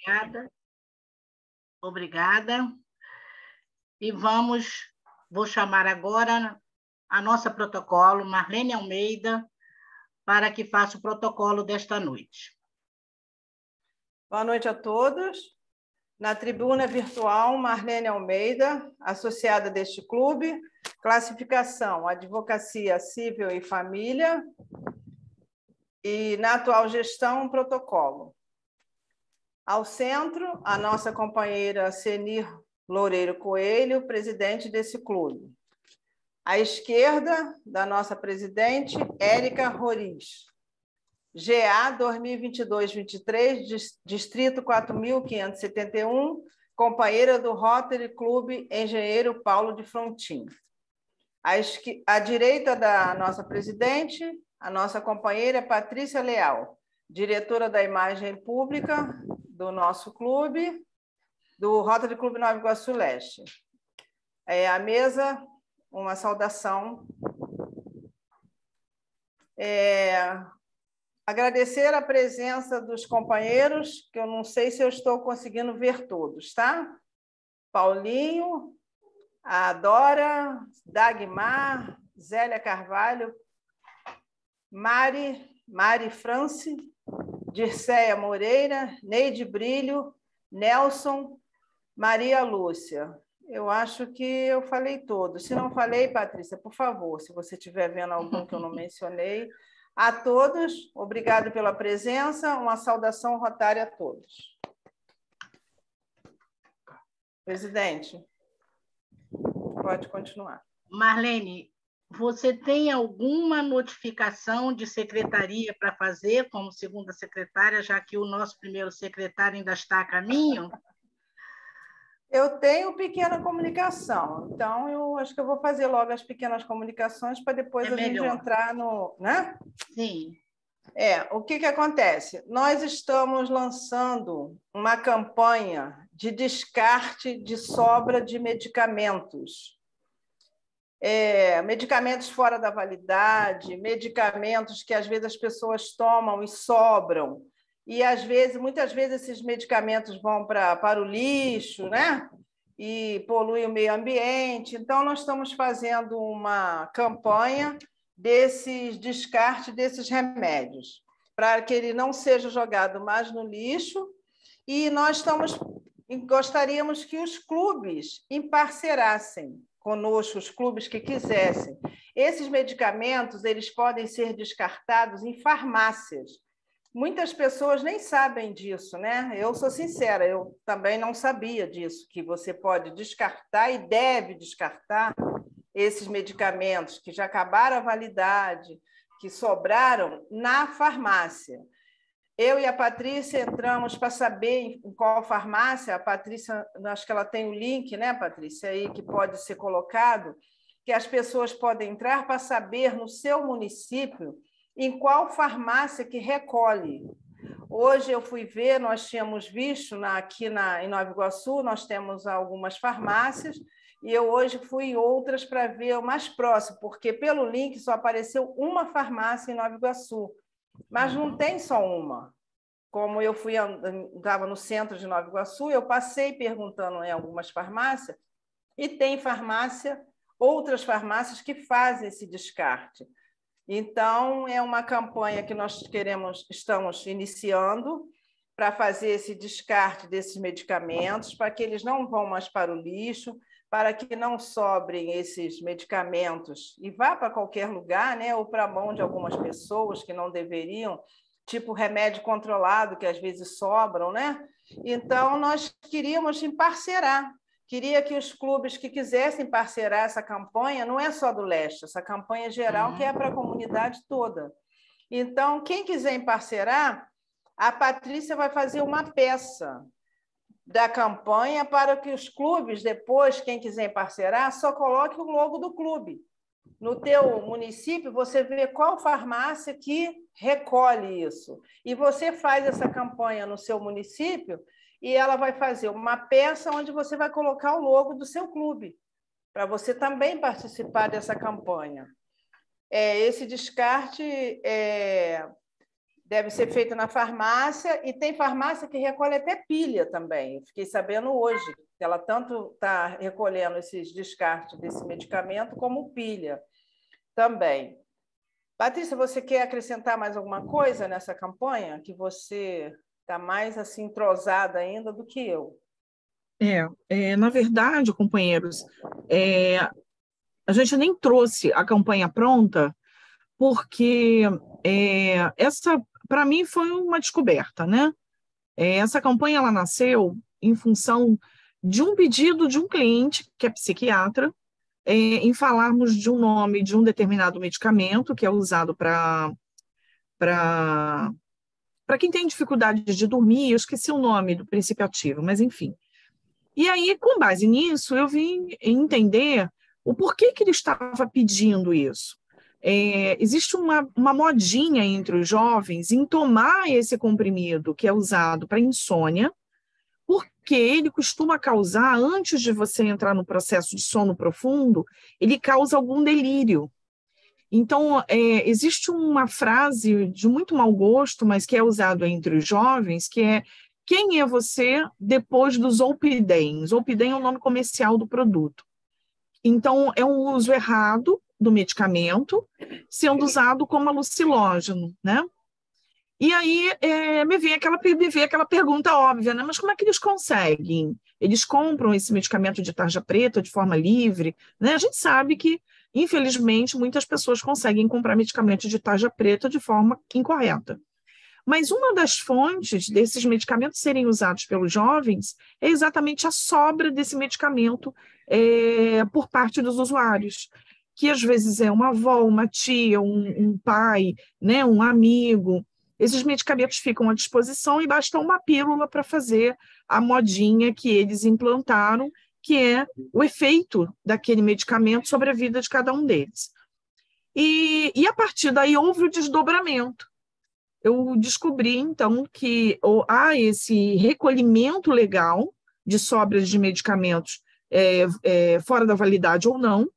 Obrigada. Obrigada. E vou chamar agora a nossa protocolo, Marlene Almeida, para que faça o protocolo desta noite. Boa noite a todos. Na tribuna virtual, Marlene Almeida, associada deste clube, classificação Advocacia Civil e Família, e na atual gestão, protocolo. Ao centro, a nossa companheira Senir Loureiro Coelho, presidente desse clube. À esquerda da nossa presidente, Érica Roriz, GA 2022-23, Distrito 4.571, companheira do Rotary Clube Engenheiro Paulo de Frontin. À direita da nossa presidente, a nossa companheira Patrícia Leal, diretora da imagem pública do nosso clube, do Rotary Clube Nova Iguaçu Leste. À mesa, uma saudação. Agradecer a presença dos companheiros, que eu não sei se eu estou conseguindo ver todos, tá? Paulinho, a Dora, Dagmar, Zélia Carvalho, Mari France, Dirceia Moreira, Neide Brilho, Nelson, Maria Lúcia. Eu acho que eu falei todos. Se não falei, Patrícia, por favor, se você estiver vendo algum que eu não mencionei. A todos, obrigado pela presença, uma saudação rotária a todos. Presidente, pode continuar. Marlene, você tem alguma notificação de secretaria para fazer, como segunda secretária, já que o nosso primeiro secretário ainda está a caminho? Eu tenho pequena comunicação, então eu acho que eu vou fazer logo as pequenas comunicações para depois a gente entrar no... né? Sim. O que acontece? Nós estamos lançando uma campanha de descarte de sobra de medicamentos. Medicamentos fora da validade, medicamentos que às vezes as pessoas tomam e sobram. E muitas vezes esses medicamentos vão para o lixo, né? E poluem o meio ambiente. Então, nós estamos fazendo uma campanha desses descarte desses remédios, para que ele não seja jogado mais no lixo. E nós gostaríamos que os clubes emparcerassem conosco, os clubes que quisessem. Esses medicamentos eles podem ser descartados em farmácias. Muitas pessoas nem sabem disso, né? Eu sou sincera, eu também não sabia disso, que você pode descartar e deve descartar esses medicamentos que já acabaram a validade, que sobraram na farmácia. Eu e a Patrícia entramos para saber em qual farmácia. A Patrícia, acho que ela tem o link, né, Patrícia, aí que pode ser colocado, que as pessoas podem entrar para saber no seu município em qual farmácia que recolhe. Hoje eu fui ver, nós tínhamos visto aqui em Nova Iguaçu, nós temos algumas farmácias, e eu hoje fui em outras para ver o mais próximo, porque pelo link só apareceu uma farmácia em Nova Iguaçu, mas não tem só uma. Como eu estava no centro de Nova Iguaçu, eu passei perguntando em algumas farmácias, e tem outras farmácias que fazem esse descarte. Então, é uma campanha que nós estamos iniciando para fazer esse descarte desses medicamentos, para que eles não vão mais para o lixo, para que não sobrem esses medicamentos e vá para qualquer lugar, né? Ou para a mão de algumas pessoas que não deveriam, tipo remédio controlado, que às vezes sobram, né? Então, nós queríamos emparcerar. Queria que os clubes que quisessem parcerar essa campanha, não é só do Leste, essa campanha geral que é para a comunidade toda. Então, quem quiser emparcerar, a Patrícia vai fazer uma peça da campanha para que os clubes, depois, quem quiser emparcerar, só coloque o logo do clube. No teu município, você vê qual farmácia que recolhe isso. E você faz essa campanha no seu município e ela vai fazer uma peça onde você vai colocar o logo do seu clube, para você também participar dessa campanha. Esse descarte Deve ser feito na farmácia, e tem farmácia que recolhe até pilha também. Eu fiquei sabendo hoje que ela tanto está recolhendo esses descartes desse medicamento, como pilha também. Patrícia, você quer acrescentar mais alguma coisa nessa campanha? Que você está mais assim entrosada ainda do que eu. Na verdade, companheiros, a gente nem trouxe a campanha pronta, porque essa, para mim, foi uma descoberta, né? Essa campanha ela nasceu em função de um pedido de um cliente, que é psiquiatra, em falarmos de um nome de um determinado medicamento que é usado para quem tem dificuldade de dormir. Eu esqueci o nome do princípio ativo, mas enfim. E aí, com base nisso, eu vim entender o porquê que ele estava pedindo isso. Existe uma modinha entre os jovens em tomar esse comprimido que é usado para insônia, porque ele costuma causar, antes de você entrar no processo de sono profundo, ele causa algum delírio. Então, existe uma frase de muito mau gosto, mas que é usado entre os jovens, que é: quem é você depois do Zolpidem? Zolpidem é o nome comercial do produto. Então, é um uso errado do medicamento, sendo usado como alucinógeno, né? E aí me veio aquela pergunta óbvia, né? Mas como é que eles conseguem? Eles compram esse medicamento de tarja preta de forma livre, né? A gente sabe que, infelizmente, muitas pessoas conseguem comprar medicamentos de tarja preta de forma incorreta. Mas uma das fontes desses medicamentos serem usados pelos jovens é exatamente a sobra desse medicamento por parte dos usuários, que às vezes é uma avó, uma tia, um pai, né, um amigo. Esses medicamentos ficam à disposição e basta uma pílula para fazer a modinha que eles implantaram, que é o efeito daquele medicamento sobre a vida de cada um deles. E a partir daí houve o desdobramento. Eu descobri, então, que há esse recolhimento legal de sobras de medicamentos fora da validade ou não,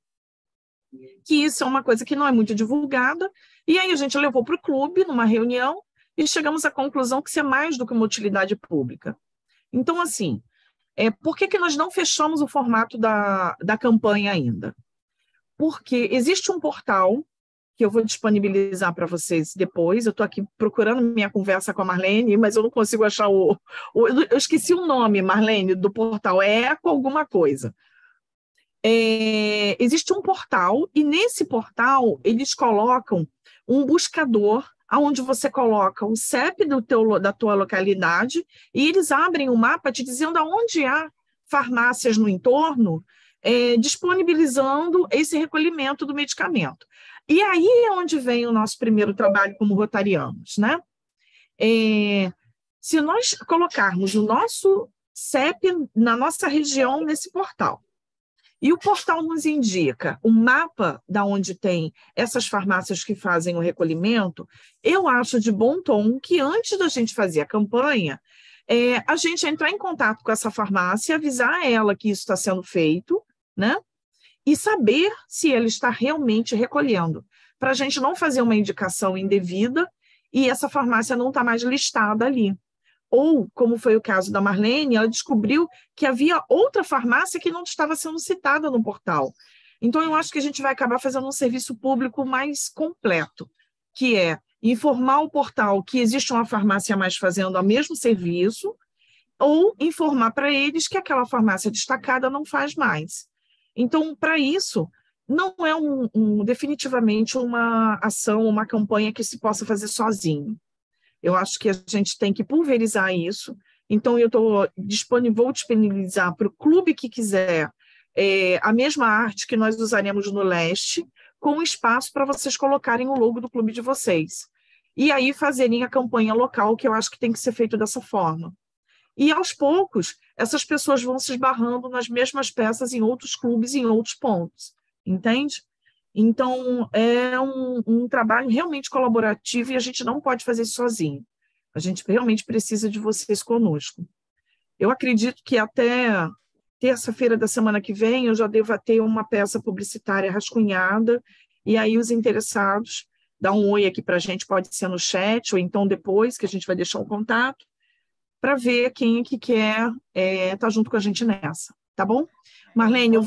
que isso é uma coisa que não é muito divulgada, e aí a gente levou para o clube, numa reunião, e chegamos à conclusão que isso é mais do que uma utilidade pública. Então, assim, por que nós não fechamos o formato da campanha ainda? Porque existe um portal que eu vou disponibilizar para vocês depois. Eu estou aqui procurando minha conversa com a Marlene, mas eu não consigo achar eu esqueci o nome, Marlene, do portal, Eco alguma coisa. Existe um portal, e nesse portal eles colocam um buscador onde você coloca o CEP da tua localidade, e eles abrem um mapa te dizendo aonde há farmácias no entorno, disponibilizando esse recolhimento do medicamento. E aí é onde vem o nosso primeiro trabalho como rotarianos, né? Se nós colocarmos o nosso CEP na nossa região nesse portal, e o portal nos indica o mapa da onde tem essas farmácias que fazem o recolhimento, eu acho de bom tom que antes da gente fazer a campanha, a gente entrar em contato com essa farmácia, avisar a ela que isso está sendo feito, né? E saber se ela está realmente recolhendo, para a gente não fazer uma indicação indevida e essa farmácia não está mais listada ali. Ou, como foi o caso da Marlene, ela descobriu que havia outra farmácia que não estava sendo citada no portal. Então, eu acho que a gente vai acabar fazendo um serviço público mais completo, que é informar o portal que existe uma farmácia a mais fazendo o mesmo serviço, ou informar para eles que aquela farmácia destacada não faz mais. Então, para isso, não é definitivamente uma ação, uma campanha que se possa fazer sozinho. Eu acho que a gente tem que pulverizar isso. Então, eu vou disponibilizar para o clube que quiser a mesma arte que nós usaremos no Leste, com espaço para vocês colocarem o logo do clube de vocês. E aí fazerem a campanha local, que eu acho que tem que ser feito dessa forma. E, aos poucos, essas pessoas vão se esbarrando nas mesmas peças em outros clubes, em outros pontos, entende? Então, é um trabalho realmente colaborativo e a gente não pode fazer isso sozinho. A gente realmente precisa de vocês conosco. Eu acredito que até terça-feira da semana que vem eu já devo ter uma peça publicitária rascunhada, e aí os interessados dá um oi aqui para a gente, pode ser no chat, ou então depois, que a gente vai deixar o contato, para ver quem é que quer estar junto com a gente nessa, tá bom? Marlene,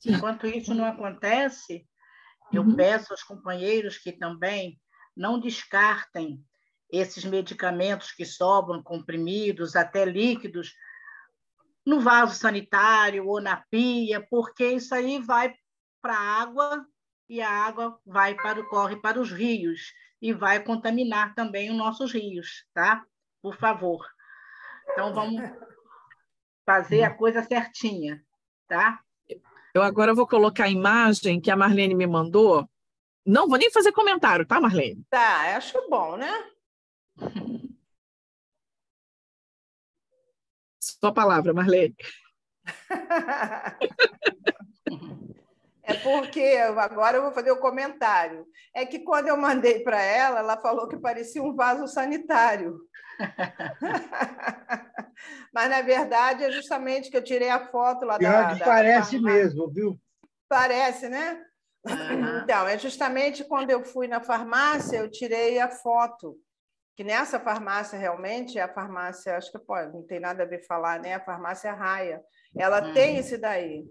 Enquanto isso não acontece, eu peço aos companheiros que também não descartem esses medicamentos que sobram, comprimidos, até líquidos, no vaso sanitário ou na pia, porque isso aí vai para a água e a água corre para os rios e vai contaminar também os nossos rios, tá? Por favor. Então, vamos fazer a coisa certinha, tá? Eu agora vou colocar a imagem que a Marlene me mandou. Não vou nem fazer comentário, tá, Marlene? Tá, acho bom, né? Sua palavra, Marlene. É porque agora eu vou fazer o comentário. É que quando eu mandei para ela, ela falou que parecia um vaso sanitário. Mas, na verdade, é justamente que eu tirei a foto lá da parece mesmo, viu? Parece, né? Então, é justamente quando eu fui na farmácia, eu tirei a foto. Que nessa farmácia, realmente, a farmácia, acho que não tem nada a ver falar, né? A farmácia Raia. Ela tem esse daí,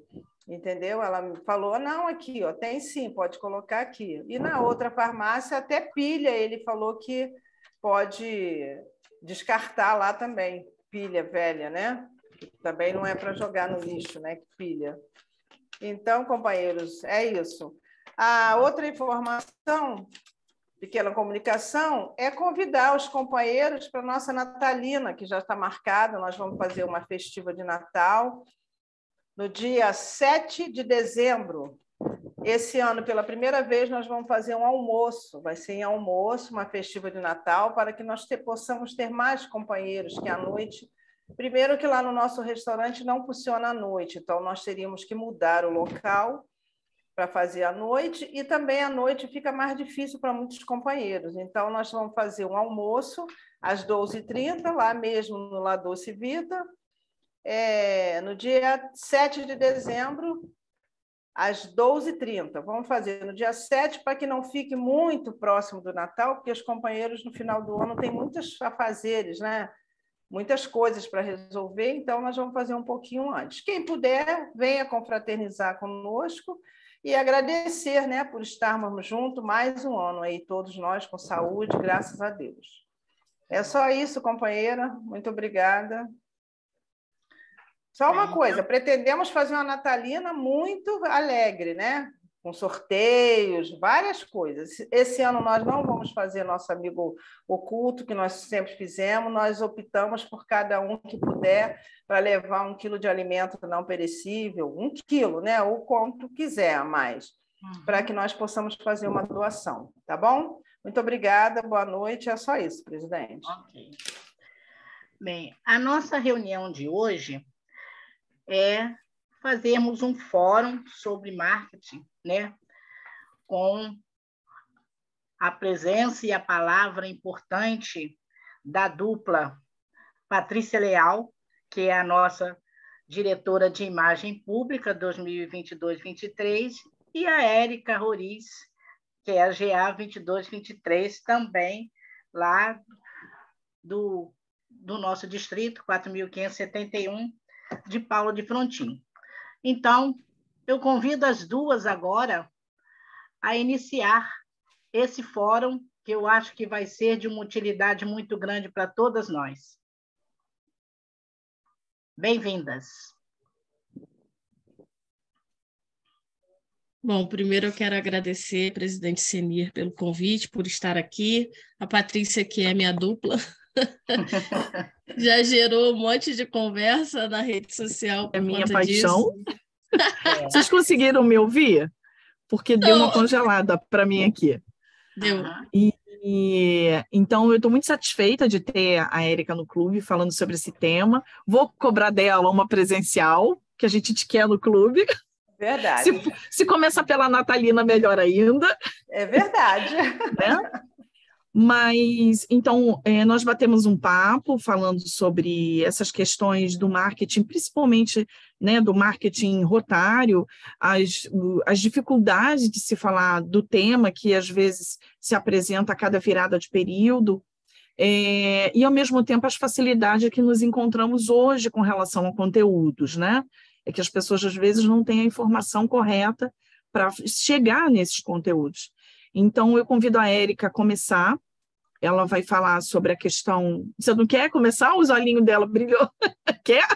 entendeu? Ela me falou, não, aqui, ó, tem sim, pode colocar aqui. E na outra farmácia, até pilha, ele falou que pode descartar lá também, pilha velha, né? Também não é para jogar no lixo, né? Pilha. Então, companheiros, é isso. A outra informação, pequena comunicação, é convidar os companheiros para a nossa Natalina, que já está marcada. Nós vamos fazer uma festiva de Natal no dia 7 de dezembro. Esse ano, pela primeira vez, nós vamos fazer um almoço. Vai ser em almoço, uma festiva de Natal, para que nós possamos ter mais companheiros que à noite. Primeiro que lá no nosso restaurante não funciona à noite, então nós teríamos que mudar o local para fazer à noite, e também à noite fica mais difícil para muitos companheiros. Então, nós vamos fazer um almoço às 12h30, lá mesmo no La Doce Vita, no dia 7 de dezembro, às 12h30. Vamos fazer no dia 7, para que não fique muito próximo do Natal, porque os companheiros, no final do ano, têm muitos afazeres, né? Muitas coisas para resolver, então nós vamos fazer um pouquinho antes. Quem puder, venha confraternizar conosco e agradecer, né, por estarmos juntos mais um ano aí, todos nós com saúde, graças a Deus. É só isso, companheira. Muito obrigada. Só uma coisa, pretendemos fazer uma natalina muito alegre, né? Com sorteios, várias coisas. Esse ano nós não vamos fazer nosso amigo oculto, que nós sempre fizemos, nós optamos por cada um que puder para levar 1 quilo de alimento não perecível, 1 quilo, né? Ou quanto quiser a mais, para que nós possamos fazer uma doação, tá bom? Muito obrigada, boa noite, é só isso, presidente. Ok. Bem, a nossa reunião de hoje é fazermos um fórum sobre marketing, né? Com a presença e a palavra importante da dupla Patrícia Leal, que é a nossa diretora de imagem pública 2022-23, e a Érica Roriz, que é a GA 22-23, também lá do nosso distrito, 4.571, de Paulo de Frontin. Então, eu convido as duas agora a iniciar esse fórum, que eu acho que vai ser de uma utilidade muito grande para todas nós. Bem-vindas. Bom, primeiro eu quero agradecer, presidente Senir, pelo convite, por estar aqui. A Patrícia, que é minha dupla, já gerou um monte de conversa na rede social por minha conta paixão. disso. Vocês conseguiram me ouvir? Porque deu uma congelada para mim aqui. Deu. Então, eu estou muito satisfeita de ter a Érica no clube falando sobre esse tema. Vou cobrar dela uma presencial, que a gente te quer no clube. Verdade. Se começar pela Natalina, melhor ainda. É verdade. Né? Mas, então, nós batemos um papo falando sobre essas questões do marketing, principalmente, né, do marketing rotário, as dificuldades de se falar do tema que, às vezes, se apresenta a cada virada de período, e, ao mesmo tempo, as facilidades que nos encontramos hoje com relação a conteúdos, né? É que as pessoas, às vezes, não têm a informação correta para chegar nesses conteúdos. Então, eu convido a Érica a começar. Ela vai falar sobre a questão... Você não quer começar? Os olhinhos dela brilhou. Quer?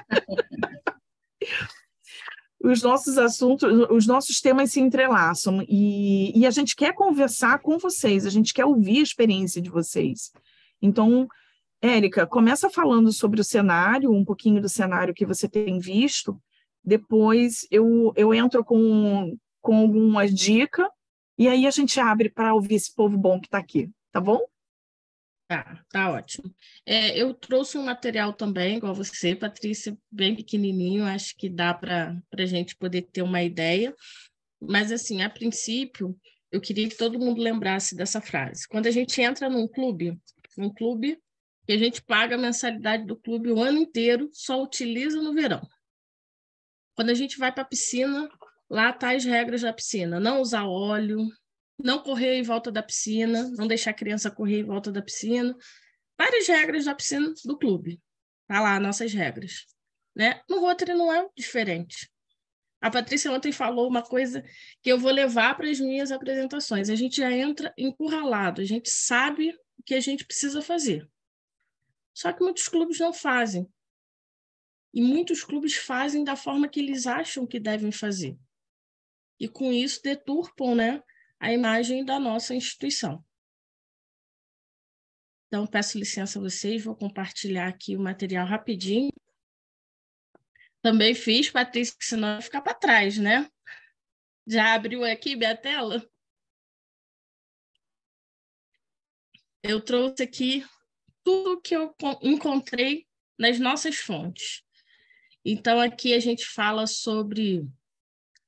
Os nossos assuntos, os nossos temas se entrelaçam e a gente quer conversar com vocês, a gente quer ouvir a experiência de vocês. Então, Érica, começa falando sobre o cenário, um pouquinho do cenário que você tem visto, depois eu entro com alguma dica, e aí a gente abre para ouvir esse povo bom que está aqui, tá bom? Tá ótimo. Eu trouxe um material também, igual você, Patrícia, bem pequenininho, acho que dá para a gente poder ter uma ideia, mas, assim, a princípio, eu queria que todo mundo lembrasse dessa frase. Quando a gente entra num clube que a gente paga a mensalidade do clube o ano inteiro, só utiliza no verão. Quando a gente vai para a piscina, lá tá as regras da piscina. Não usar óleo, não correr em volta da piscina, não deixar a criança correr em volta da piscina. Várias regras da piscina do clube. Tá lá, nossas regras. Né? No Rotary não é diferente. A Patrícia ontem falou uma coisa que eu vou levar para as minhas apresentações. A gente já entra encurralado, a gente sabe o que a gente precisa fazer. Só que muitos clubes não fazem. E muitos clubes fazem da forma que eles acham que devem fazer. E com isso deturpam, né, a imagem da nossa instituição. Então, peço licença a vocês, vou compartilhar aqui o material rapidinho. Também fiz, Patrícia, que senão vai ficar para trás, né? Já abriu aqui minha tela? Eu trouxe aqui tudo que eu encontrei nas nossas fontes. Então, aqui a gente fala sobre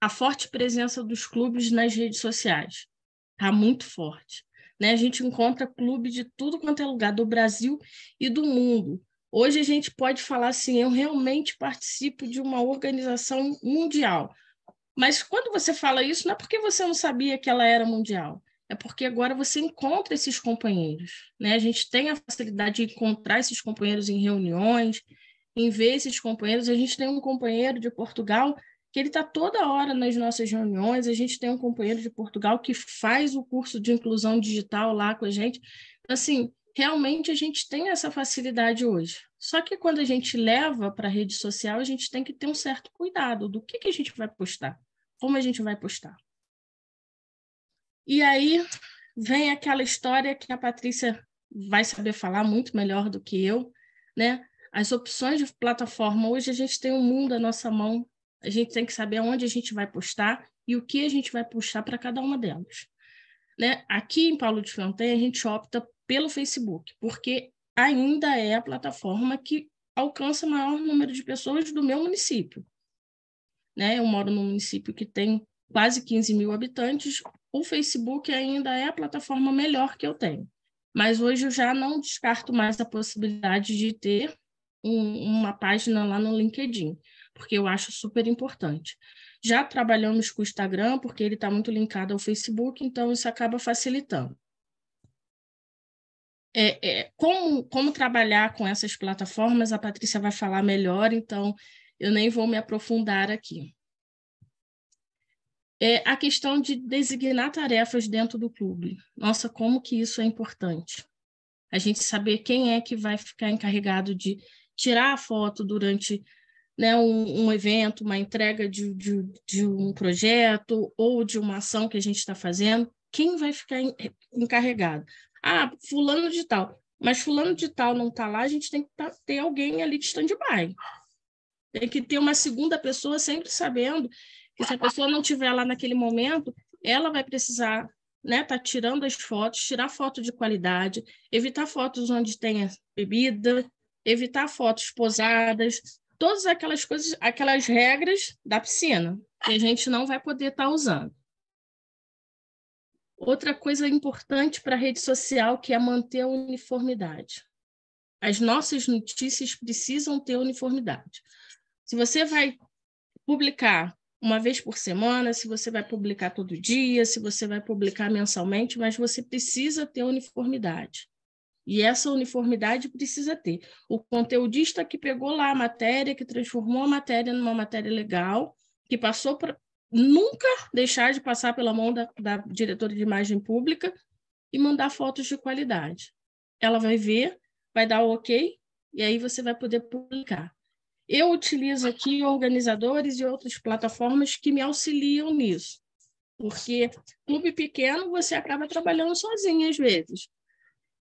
a forte presença dos clubes nas redes sociais. Está muito forte. Né? A gente encontra clube de tudo quanto é lugar, do Brasil e do mundo. Hoje a gente pode falar assim, eu realmente participo de uma organização mundial. Mas quando você fala isso, não é porque você não sabia que ela era mundial, é porque agora você encontra esses companheiros. Né? A gente tem a facilidade de encontrar esses companheiros em reuniões, em ver esses companheiros. A gente tem um companheiro de Portugal que ele está toda hora nas nossas reuniões, a gente tem um companheiro de Portugal que faz o curso de inclusão digital lá com a gente. Assim, realmente a gente tem essa facilidade hoje. Só que quando a gente leva para a rede social, a gente tem que ter um certo cuidado do que a gente vai postar, como a gente vai postar. E aí vem aquela história que a Patrícia vai saber falar muito melhor do que eu, né? As opções de plataforma, hoje a gente tem um mundo à nossa mão, a gente tem que saber onde a gente vai postar e o que a gente vai postar para cada uma delas. Né? Aqui em Paulo de Fronten, a gente opta pelo Facebook, porque ainda é a plataforma que alcança o maior número de pessoas do meu município. Né? Eu moro num município que tem quase 15 mil habitantes, o Facebook ainda é a plataforma melhor que eu tenho. Mas hoje eu já não descarto mais a possibilidade de ter uma página lá no LinkedIn, porque eu acho super importante. Já trabalhamos com o Instagram, porque ele está muito linkado ao Facebook, então isso acaba facilitando. Como trabalhar com essas plataformas, a Patrícia vai falar melhor, então eu nem vou me aprofundar aqui. A questão de designar tarefas dentro do clube. Nossa, como que isso é importante. A gente saber quem é que vai ficar encarregado de tirar a foto durante, né, um evento, uma entrega de um projeto ou de uma ação que a gente está fazendo. Quem vai ficar encarregado? Fulano de tal. Mas fulano de tal não está lá, a gente tem que ter alguém ali de stand-by. Tem que ter uma segunda pessoa sempre sabendo que se a pessoa não estiver lá naquele momento, ela vai precisar, né, tá tirando as fotos, tirar foto de qualidade, evitar fotos onde tenha bebida, evitar fotos posadas, todas aquelas coisas, aquelas regras da piscina, que a gente não vai poder estar usando. Outra coisa importante para a rede social, que é manter a uniformidade. As nossas notícias precisam ter uniformidade. Se você vai publicar uma vez por semana, se você vai publicar todo dia, se você vai publicar mensalmente, mas você precisa ter uniformidade. E essa uniformidade precisa ter. O conteudista que pegou lá a matéria, que transformou a matéria numa matéria legal, que passou para nunca deixar de passar pela mão da diretora de imagem pública e mandar fotos de qualidade. Ela vai ver, vai dar o ok, e aí você vai poder publicar. Eu utilizo aqui organizadores e outras plataformas que me auxiliam nisso, porque clube pequeno você acaba trabalhando sozinho às vezes.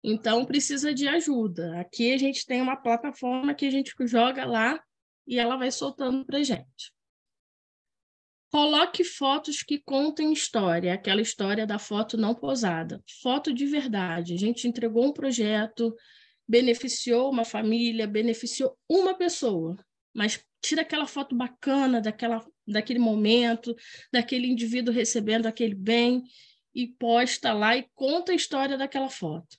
Então, precisa de ajuda. Aqui a gente tem uma plataforma que a gente joga lá e ela vai soltando para a gente. Coloque fotos que contem história, aquela história da foto não posada. Foto de verdade. A gente entregou um projeto, beneficiou uma família, beneficiou uma pessoa, mas tira aquela foto bacana daquele momento, daquele indivíduo recebendo aquele bem e posta lá e conta a história daquela foto.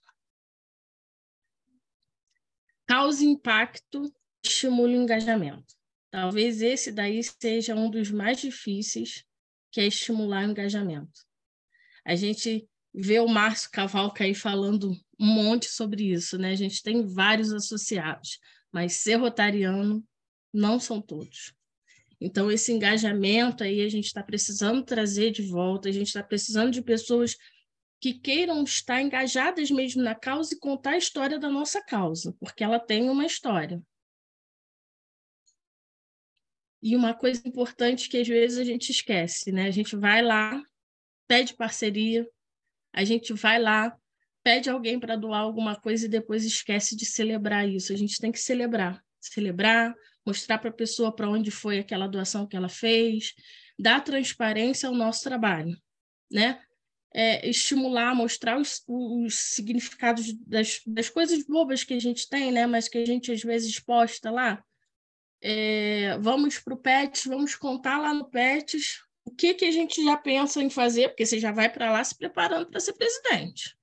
Cause impacto, estimule o engajamento. Talvez esse daí seja um dos mais difíceis, que é estimular o engajamento. A gente vê o Márcio Cavalca aí falando um monte sobre isso, né? A gente tem vários associados, mas ser rotariano não são todos. Então, esse engajamento aí a gente está precisando trazer de volta, a gente está precisando de pessoas que queiram estar engajadas mesmo na causa e contar a história da nossa causa, porque ela tem uma história. E uma coisa importante que às vezes a gente esquece, né? A gente vai lá, pede parceria, a gente vai lá, pede alguém para doar alguma coisa e depois esquece de celebrar isso. A gente tem que celebrar, mostrar para a pessoa para onde foi aquela doação que ela fez, dar transparência ao nosso trabalho, né? Estimular, mostrar os significados das coisas bobas que a gente tem, né? Mas que a gente às vezes posta lá. Vamos para o PETS, vamos contar lá no PETS o que a gente já pensa em fazer, porque você já vai para lá se preparando para ser presidente.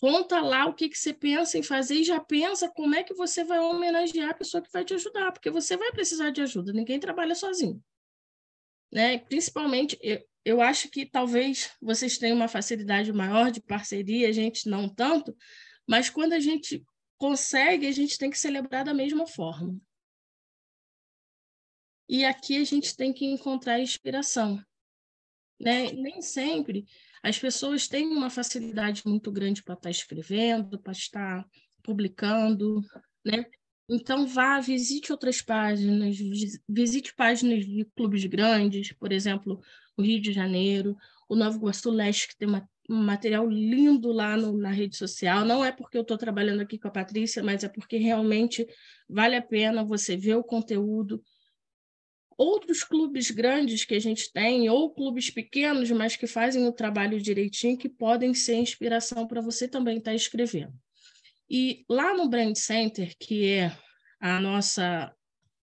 Conta lá o que você pensa em fazer e já pensa como é que você vai homenagear a pessoa que vai te ajudar, porque você vai precisar de ajuda, ninguém trabalha sozinho. Né? Principalmente, eu acho que talvez vocês tenham uma facilidade maior de parceria, a gente não tanto, mas quando a gente consegue, a gente tem que celebrar da mesma forma. E aqui a gente tem que encontrar inspiração. Né? Nem sempre as pessoas têm uma facilidade muito grande para estar escrevendo, para estar publicando, né? Então, visite outras páginas, visite páginas de clubes grandes, por exemplo, o Rio de Janeiro, o Nova Iguaçu Leste, que tem um material lindo lá na rede social. Não é porque eu estou trabalhando aqui com a Patrícia, mas é porque realmente vale a pena você ver o conteúdo. Outros clubes grandes que a gente tem, ou clubes pequenos, mas que fazem o trabalho direitinho, que podem ser inspiração para você também estar escrevendo. E lá no Brand Center, que é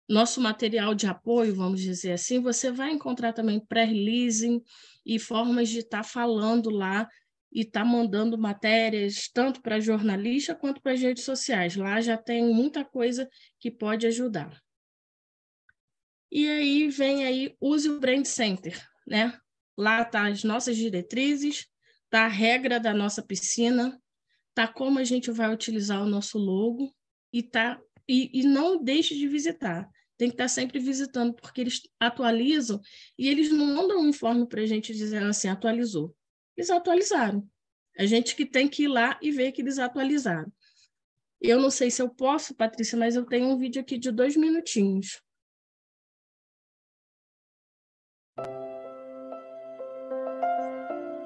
nosso material de apoio, vamos dizer assim, você vai encontrar também pré-releasing e formas de estar falando lá e estar mandando matérias, tanto para jornalista quanto para as redes sociais. Lá já tem muita coisa que pode ajudar. E aí use o Brand Center, né? Lá tá as nossas diretrizes, tá a regra da nossa piscina, tá como a gente vai utilizar o nosso logo e não deixe de visitar. Tem que estar sempre visitando, porque eles atualizam e eles não mandam um informe para a gente dizendo assim, atualizou. Eles atualizaram. A gente que tem que ir lá e ver que eles atualizaram. Eu não sei se eu posso, Patrícia, mas eu tenho um vídeo aqui de 2 minutinhos.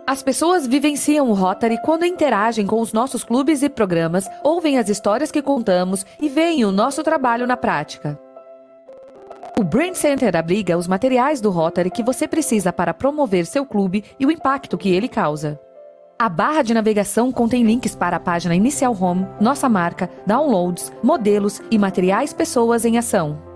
As pessoas vivenciam o Rotary quando interagem com os nossos clubes e programas, ouvem as histórias que contamos e veem o nosso trabalho na prática. O Brand Center abriga os materiais do Rotary que você precisa para promover seu clube e o impacto que ele causa. A barra de navegação contém links para a página Inicial Home, nossa marca, downloads, modelos e materiais pessoas em ação.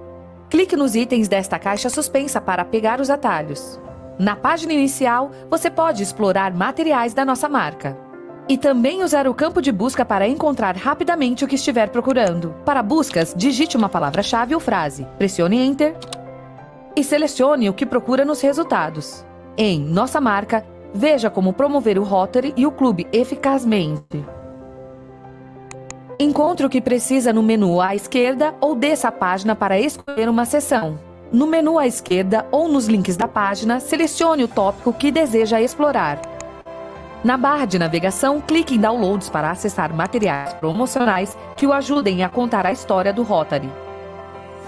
Clique nos itens desta caixa suspensa para pegar os atalhos. Na página inicial, você pode explorar materiais da nossa marca. E também usar o campo de busca para encontrar rapidamente o que estiver procurando. Para buscas, digite uma palavra-chave ou frase, pressione Enter e selecione o que procura nos resultados. Em Nossa Marca, veja como promover o Rotary e o clube eficazmente. Encontre o que precisa no menu à esquerda ou desça a página para escolher uma seção. No menu à esquerda ou nos links da página, selecione o tópico que deseja explorar. Na barra de navegação, clique em Downloads para acessar materiais promocionais que o ajudem a contar a história do Rotary.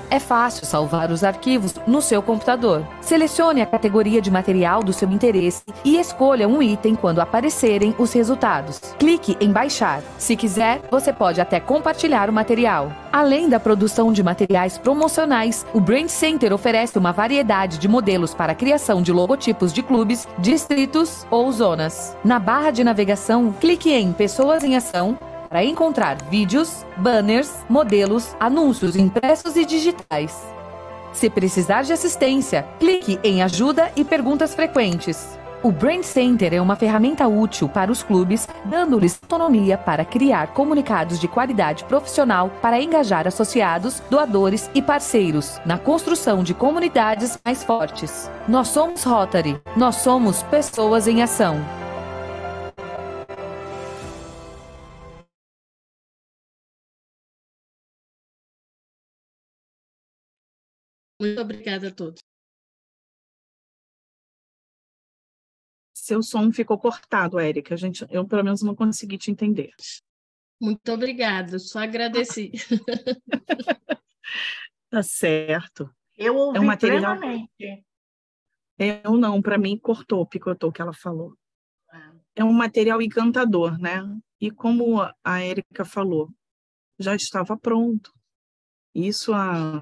É fácil salvar os arquivos no seu computador. Selecione a categoria de material do seu interesse e escolha um item quando aparecerem os resultados. Clique em Baixar. Se quiser, você pode até compartilhar o material. Além da produção de materiais promocionais, o Brand Center oferece uma variedade de modelos para a criação de logotipos de clubes, distritos ou zonas. Na barra de navegação, clique em Pessoas em Ação para encontrar vídeos, banners, modelos, anúncios impressos e digitais. Se precisar de assistência, clique em Ajuda e Perguntas Frequentes. O Brand Center é uma ferramenta útil para os clubes, dando-lhes autonomia para criar comunicados de qualidade profissional para engajar associados, doadores e parceiros na construção de comunidades mais fortes. Nós somos Rotary. Nós somos pessoas em ação. Muito obrigada a todos. Seu som ficou cortado, Érica. Eu, pelo menos, não consegui te entender. Muito obrigada, só agradeci. Tá certo. Eu ouvi material... plenamente. Eu não, para mim, picotou o que ela falou. É um material encantador, né? E como a Érica falou, já estava pronto. Isso a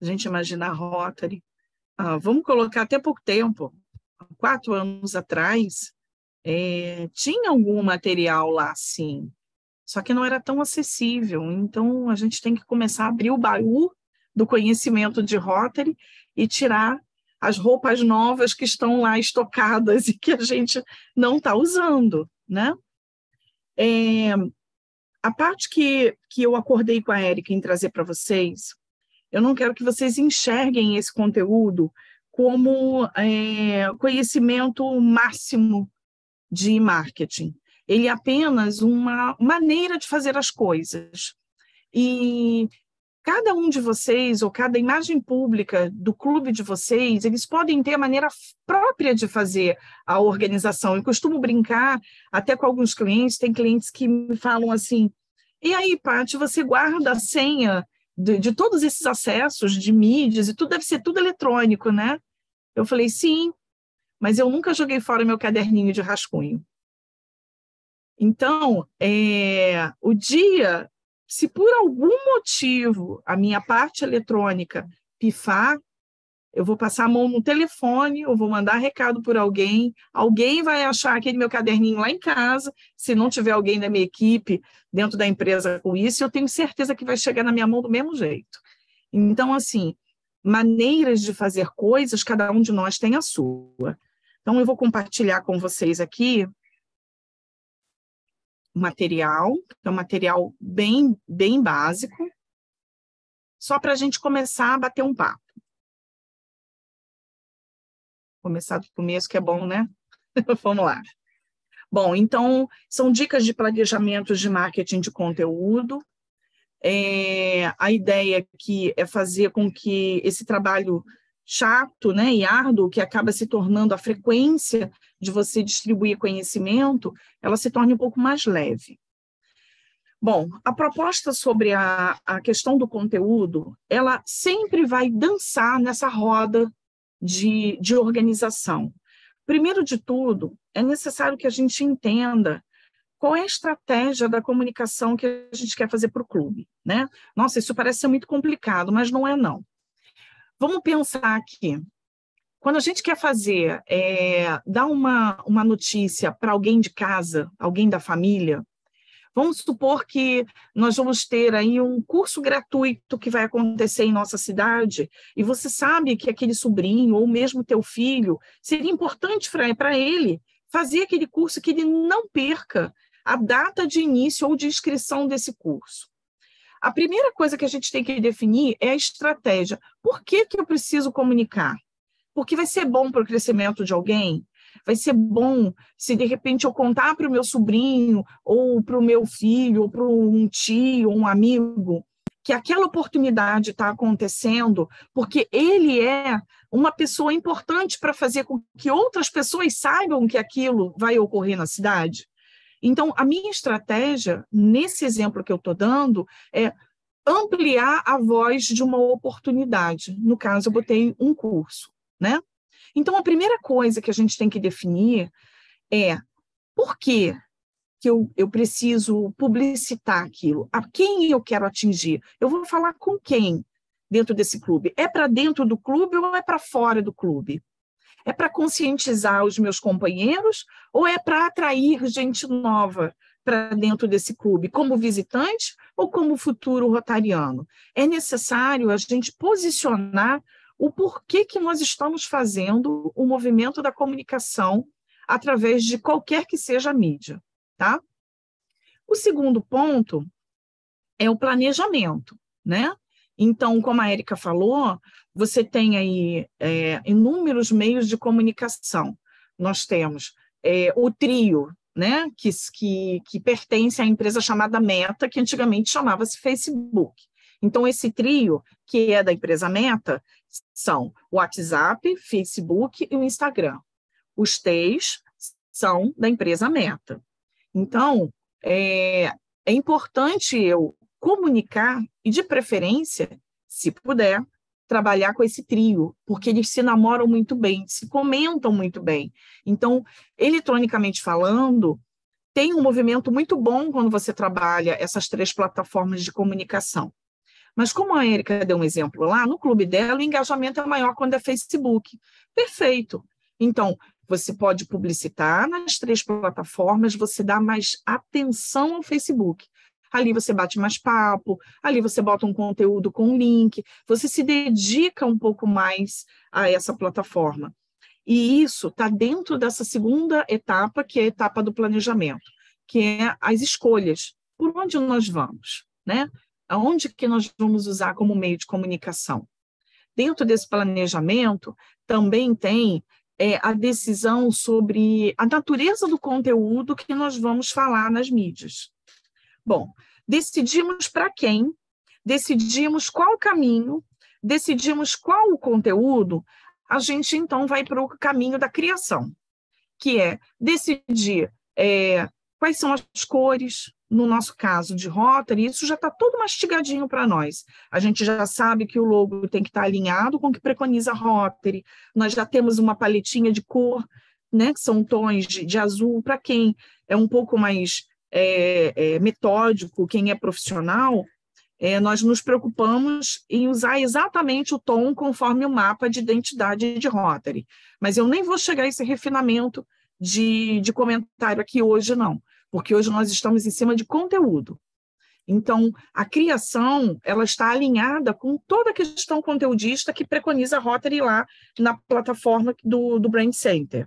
gente imaginar Rotary. Vamos colocar até pouco tempo, 4 anos atrás, tinha algum material lá, sim, só que não era tão acessível. Então, a gente tem que começar a abrir o baú do conhecimento de Rotary e tirar as roupas novas que estão lá estocadas e que a gente não está usando, né? A parte que eu acordei com a Érica em trazer para vocês, eu não quero que vocês enxerguem esse conteúdo como conhecimento máximo de marketing. Ele é apenas uma maneira de fazer as coisas. E cada um de vocês, ou cada imagem pública do clube de vocês, eles podem ter a maneira própria de fazer a organização. Eu costumo brincar até com alguns clientes, tem clientes que me falam assim, e aí, Paty, você guarda a senha de todos esses acessos de mídias e tudo deve ser tudo eletrônico, né? Eu falei, sim, mas eu nunca joguei fora meu caderninho de rascunho. Então, o dia, se por algum motivo a minha parte eletrônica pifar, eu vou passar a mão no telefone, eu vou mandar recado por alguém vai achar aquele meu caderninho lá em casa, se não tiver alguém da minha equipe dentro da empresa com isso, eu tenho certeza que vai chegar na minha mão do mesmo jeito. Então, assim, maneiras de fazer coisas, cada um de nós tem a sua. Então, eu vou compartilhar com vocês aqui o material, que é um material bem, bem básico, só para a gente começar a bater um papo. Começar do começo, que é bom, né? Vamos lá. Bom, então, são dicas de planejamento de marketing de conteúdo. A ideia aqui é fazer com que esse trabalho chato, né, e árduo, que acaba se tornando a frequência de você distribuir conhecimento, ela se torne um pouco mais leve. Bom, a proposta sobre a questão do conteúdo, ela sempre vai dançar nessa roda de organização. Primeiro de tudo, é necessário que a gente entenda qual é a estratégia da comunicação que a gente quer fazer para o clube, né? Nossa, isso parece ser muito complicado, mas não é, não. Vamos pensar aqui. Quando a gente quer fazer, dar uma notícia para alguém de casa, alguém da família, Vamos supor que nós vamos ter aí um curso gratuito que vai acontecer em nossa cidade, e você sabe que aquele sobrinho, ou mesmo teu filho, seria importante para ele fazer aquele curso, que ele não perca a data de início ou de inscrição desse curso. A primeira coisa que a gente tem que definir é a estratégia. Por que eu preciso comunicar? Porque vai ser bom para o crescimento de alguém? Vai ser bom se, de repente, eu contar para o meu sobrinho, ou para o meu filho, ou para um tio, um amigo, que aquela oportunidade está acontecendo, porque ele é uma pessoa importante para fazer com que outras pessoas saibam que aquilo vai ocorrer na cidade? Então, a minha estratégia, nesse exemplo que eu estou dando, é ampliar a voz de uma oportunidade. No caso, eu botei um curso, né? Então, a primeira coisa que a gente tem que definir é por que eu preciso publicitar aquilo? A quem eu quero atingir? Eu vou falar com quem dentro desse clube? É para dentro do clube ou é para fora do clube? É para conscientizar os meus companheiros ou é para atrair gente nova para dentro desse clube, como visitante ou como futuro rotariano? É necessário a gente posicionar o porquê que nós estamos fazendo o movimento da comunicação através de qualquer que seja a mídia, tá? O segundo ponto é o planejamento, né? Então, como a Érica falou, você tem aí inúmeros meios de comunicação. Nós temos o trio, né, que pertence à empresa chamada Meta, que antigamente chamava-se Facebook. Então, esse trio, que é da empresa Meta, são o WhatsApp, Facebook e o Instagram. Os três são da empresa Meta. Então, é importante eu comunicar e, de preferência, se puder, trabalhar com esse trio, porque eles se namoram muito bem, se comentam muito bem. Então, eletronicamente falando, tem um movimento muito bom quando você trabalha essas três plataformas de comunicação. Mas como a Érica deu um exemplo lá, no clube dela, o engajamento é maior quando é Facebook. Perfeito. Então, você pode publicitar nas três plataformas, você dá mais atenção ao Facebook. Ali você bate mais papo, ali você bota um conteúdo com um link, você se dedica um pouco mais a essa plataforma. E isso está dentro dessa segunda etapa, que é a etapa do planejamento, que é as escolhas. Por onde nós vamos, né? Aonde que nós vamos usar como meio de comunicação? Dentro desse planejamento, também tem a decisão sobre a natureza do conteúdo que nós vamos falar nas mídias. Bom, decidimos para quem, decidimos qual o caminho, decidimos qual o conteúdo, a gente então vai para o caminho da criação, que é decidir quais são as cores. No nosso caso de Rotary, isso já está todo mastigadinho para nós. A gente já sabe que o logo tem que estar alinhado com o que preconiza a Rotary, nós já temos uma paletinha de cor, né, que são tons de azul, para quem é um pouco mais metódico, quem é profissional, nós nos preocupamos em usar exatamente o tom conforme o mapa de identidade de Rotary. Mas eu nem vou chegar a esse refinamento de comentário aqui hoje, não, porque hoje nós estamos em cima de conteúdo. Então, a criação, ela está alinhada com toda a questão conteudista que preconiza a Rotary lá na plataforma do Brand Center.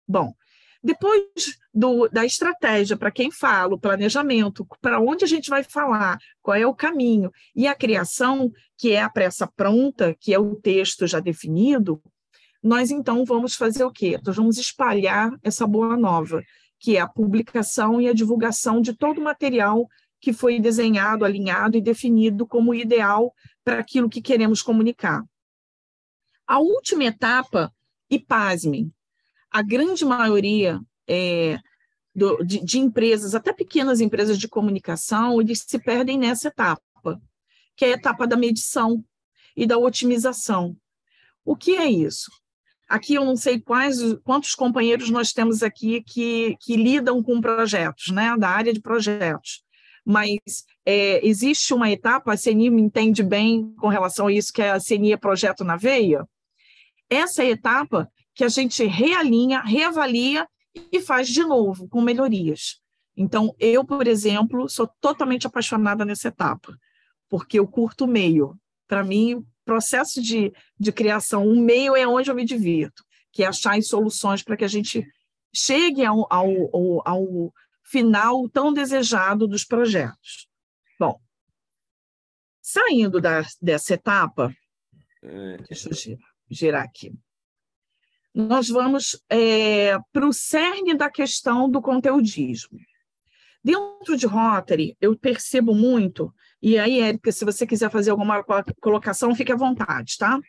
Bom, depois da estratégia, para quem fala, o planejamento, para onde a gente vai falar, qual é o caminho, e a criação, que é a pressa pronta, que é o texto já definido, nós então vamos fazer o quê? Nós vamos espalhar essa boa nova, que é a publicação e a divulgação de todo o material que foi desenhado, alinhado e definido como ideal para aquilo que queremos comunicar. A última etapa, e pasmem, a grande maioria de empresas, até pequenas empresas de comunicação, eles se perdem nessa etapa, que é a etapa da medição e da otimização. O que é isso? Aqui eu não sei quantos companheiros nós temos aqui que lidam com projetos, né, da área de projetos, mas existe uma etapa, a CNI me entende bem com relação a isso, que é a CNI é projeto na veia. Essa é a etapa que a gente realinha, reavalia e faz de novo, com melhorias. Então, eu, por exemplo, sou totalmente apaixonada nessa etapa, porque eu curto o meio. Para mim, o processo de criação, o meio é onde eu me divirto, que é achar as soluções para que a gente chegue ao final tão desejado dos projetos. Bom, saindo dessa etapa, deixa eu girar aqui, nós vamos para o cerne da questão do conteudismo. Dentro de Rotary, eu percebo muito, e aí, Érica, se você quiser fazer alguma colocação, fique à vontade, tá?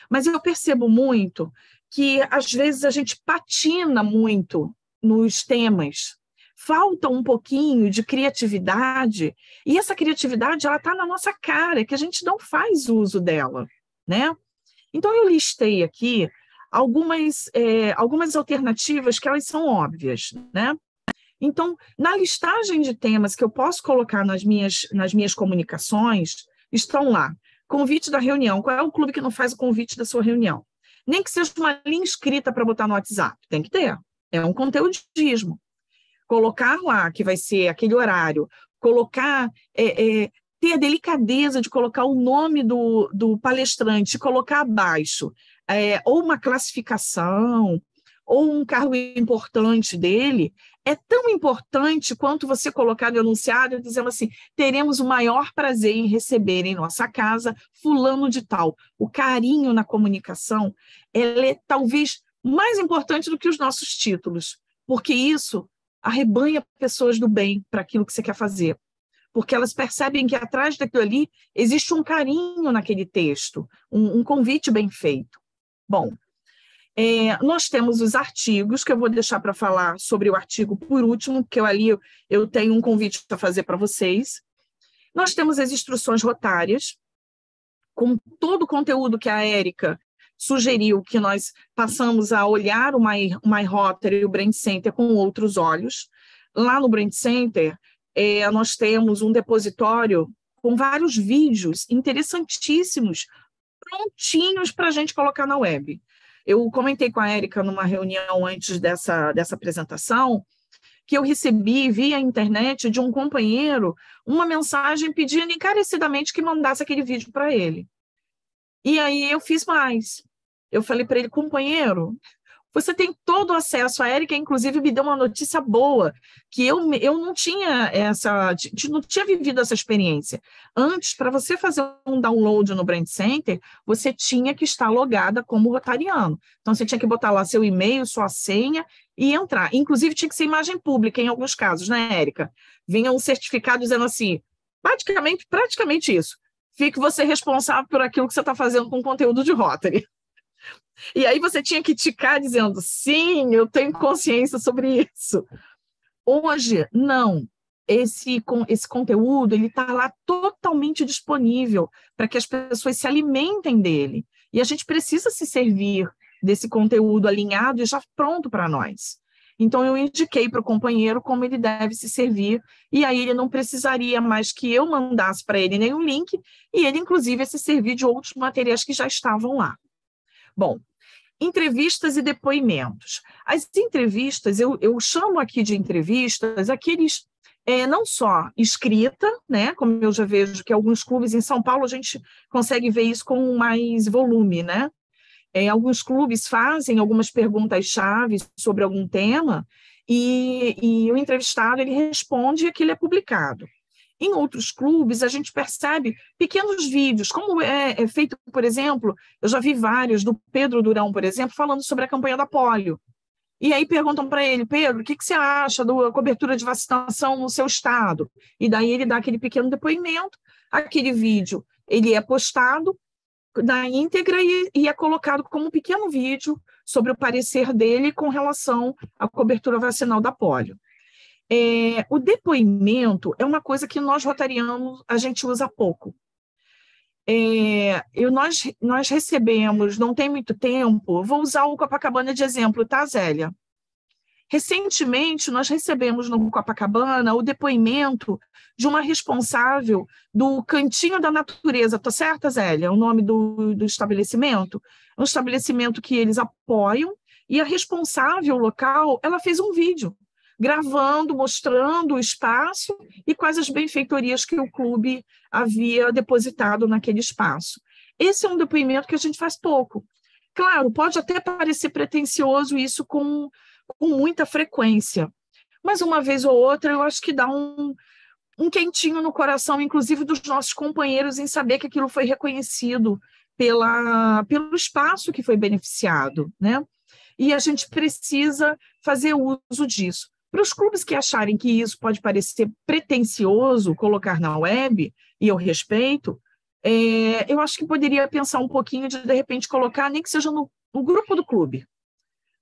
Mas eu percebo muito que, às vezes, a gente patina muito nos temas, falta um pouquinho de criatividade, e essa criatividade ela está na nossa cara, que a gente não faz uso dela, né? Então, eu listei aqui algumas alternativas que elas são óbvias, né? Então, na listagem de temas que eu posso colocar nas minhas comunicações, estão lá. Convite da reunião. Qual é o clube que não faz o convite da sua reunião? Nem que seja uma linha escrita para botar no WhatsApp. Tem que ter. É um conteudismo. Colocar lá, que vai ser aquele horário, colocar, ter a delicadeza de colocar o nome do palestrante, colocar abaixo, ou uma classificação, ou um cargo importante dele, é tão importante quanto você colocar no enunciado dizendo assim, teremos o maior prazer em receber em nossa casa fulano de tal. O carinho na comunicação, ela é talvez mais importante do que os nossos títulos, porque isso arrebanha pessoas do bem para aquilo que você quer fazer, porque elas percebem que atrás daquilo ali existe um carinho naquele texto, um convite bem feito. Bom, nós temos os artigos, que eu vou deixar para falar sobre o artigo por último, porque eu tenho um convite para fazer para vocês. Nós temos as instruções rotárias, com todo o conteúdo que a Érica sugeriu, que nós passamos a olhar o My Rotary e o Brand Center com outros olhos. Lá no Brand Center, nós temos um depositório com vários vídeos interessantíssimos, prontinhos para a gente colocar na web. Eu comentei com a Érica numa reunião antes dessa apresentação que eu recebi via internet de um companheiro uma mensagem pedindo encarecidamente que mandasse aquele vídeo para ele. E aí eu fiz mais. Eu falei para ele, companheiro, você tem todo o acesso. A Érica, inclusive, me deu uma notícia boa, que eu não tinha não tinha vivido essa experiência. Antes, para você fazer um download no Brand Center, você tinha que estar logada como rotariano. Então, você tinha que botar lá seu e-mail, sua senha e entrar. Inclusive, tinha que ser imagem pública em alguns casos, né, Érica? Vinha um certificado dizendo assim, praticamente isso. Fique você responsável por aquilo que você está fazendo com conteúdo de Rotary. E aí você tinha que ticar dizendo, sim, eu tenho consciência sobre isso. Hoje, não. Esse conteúdo está lá totalmente disponível para que as pessoas se alimentem dele. E a gente precisa se servir desse conteúdo alinhado e já pronto para nós. Então, eu indiquei para o companheiro como ele deve se servir, e aí ele não precisaria mais que eu mandasse para ele nenhum link, e ele, inclusive, ia se servir de outros materiais que já estavam lá. Bom, entrevistas e depoimentos. As entrevistas, eu chamo aqui de entrevistas aqueles, não só escrita, né, como eu já vejo que alguns clubes em São Paulo a gente consegue ver isso com mais volume, né? Alguns clubes fazem algumas perguntas-chave sobre algum tema e o entrevistado ele responde e aquilo é publicado. Em outros clubes, a gente percebe pequenos vídeos, como é feito, por exemplo, eu já vi vários, do Pedro Durão, por exemplo, falando sobre a campanha da polio. E aí perguntam para ele, Pedro, o que você acha da cobertura de vacinação no seu estado? E daí ele dá aquele pequeno depoimento, aquele vídeo, ele é postado na íntegra e é colocado como um pequeno vídeo sobre o parecer dele com relação à cobertura vacinal da polio. O depoimento é uma coisa que nós rotarianos a gente usa pouco. Nós recebemos, não tem muito tempo, vou usar o Copacabana de exemplo, tá, Zélia? Recentemente, nós recebemos no Copacabana o depoimento de uma responsável do Cantinho da Natureza, tá certa, Zélia? O nome do estabelecimento? É um estabelecimento que eles apoiam, e a responsável local, ela fez um vídeo gravando, mostrando o espaço e quais as benfeitorias que o clube havia depositado naquele espaço. Esse é um depoimento que a gente faz pouco. Claro, pode até parecer pretensioso isso com muita frequência, mas uma vez ou outra eu acho que dá um quentinho no coração, inclusive dos nossos companheiros, em saber que aquilo foi reconhecido pelo espaço que foi beneficiado, né? E a gente precisa fazer uso disso. Para os clubes que acharem que isso pode parecer pretensioso colocar na web, e eu respeito, eu acho que poderia pensar um pouquinho de repente, colocar, nem que seja no grupo do clube.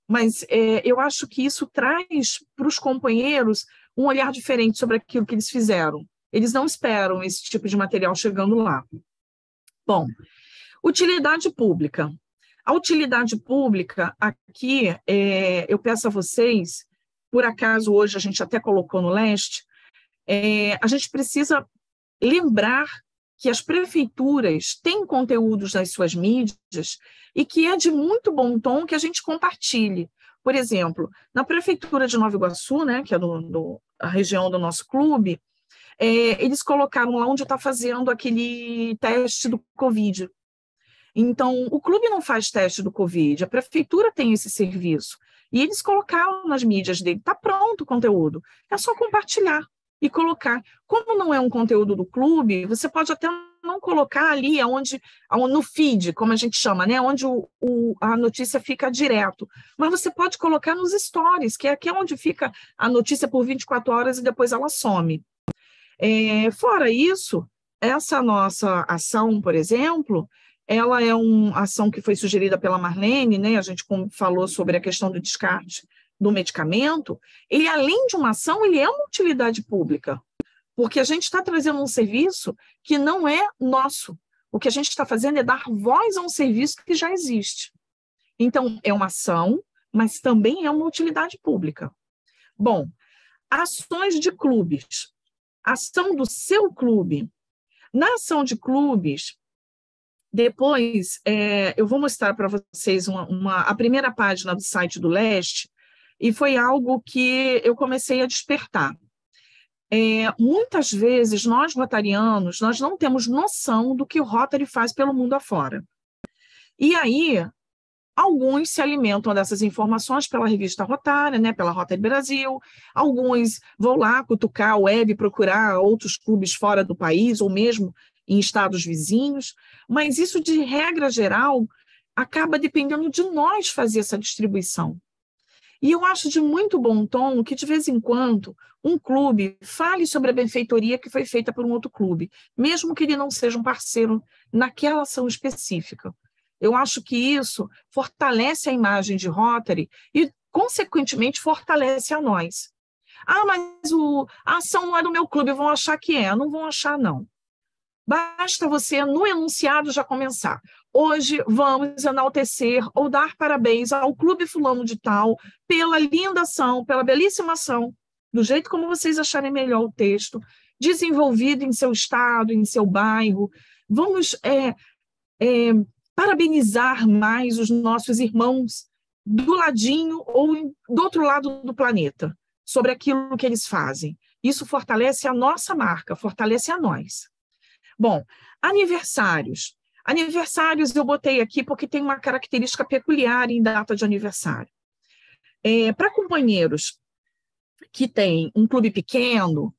Mas eu acho que isso traz para os companheiros um olhar diferente sobre aquilo que eles fizeram. Eles não esperam esse tipo de material chegando lá. Bom, utilidade pública. A utilidade pública, aqui, eu peço a vocês, por acaso hoje a gente até colocou no leste, a gente precisa lembrar que as prefeituras têm conteúdos nas suas mídias e que é de muito bom tom que a gente compartilhe. Por exemplo, na Prefeitura de Nova Iguaçu, né, que é a região do nosso clube, eles colocaram lá onde está fazendo aquele teste do Covid. Então, o clube não faz teste do Covid, a prefeitura tem esse serviço. E eles colocaram nas mídias dele, está pronto o conteúdo, é só compartilhar e colocar. Como não é um conteúdo do clube, você pode até não colocar ali no feed, como a gente chama, né? Onde a notícia fica direto. Mas você pode colocar nos stories, que é aqui onde fica a notícia por 24 horas e depois ela some. Fora isso, essa nossa ação, por exemplo, ela é uma ação que foi sugerida pela Marlene, né? A gente falou sobre a questão do descarte do medicamento. Ele, além de uma ação, ele é uma utilidade pública, porque a gente está trazendo um serviço que não é nosso. O que a gente está fazendo é dar voz a um serviço que já existe. Então, é uma ação, mas também é uma utilidade pública. Bom, ações de clubes. Ação do seu clube. Na ação de clubes, depois, eu vou mostrar para vocês a primeira página do site do Leste, e foi algo que eu comecei a despertar. Muitas vezes, nós rotarianos, nós não temos noção do que o Rotary faz pelo mundo afora. E aí, alguns se alimentam dessas informações pela revista Rotária, né, pela Rotary Brasil, alguns vão lá cutucar a web, procurar outros clubes fora do país, ou mesmo em estados vizinhos, mas isso, de regra geral, acaba dependendo de nós fazer essa distribuição. E eu acho de muito bom tom que, de vez em quando, um clube fale sobre a benfeitoria que foi feita por um outro clube, mesmo que ele não seja um parceiro naquela ação específica. Eu acho que isso fortalece a imagem de Rotary e, consequentemente, fortalece a nós. Ah, mas a ação não é do meu clube, vão achar que é. Não vão achar, não. Basta você, no enunciado, já começar. Hoje vamos enaltecer ou dar parabéns ao Clube Fulano de Tal pela linda ação, pela belíssima ação, do jeito como vocês acharem melhor o texto, desenvolvido em seu estado, em seu bairro. Vamos parabenizar mais os nossos irmãos do ladinho ou do outro lado do planeta, sobre aquilo que eles fazem. Isso fortalece a nossa marca, fortalece a nós. Bom, aniversários. Aniversários eu botei aqui porque tem uma característica peculiar em data de aniversário. Para companheiros que têm um clube pequeno,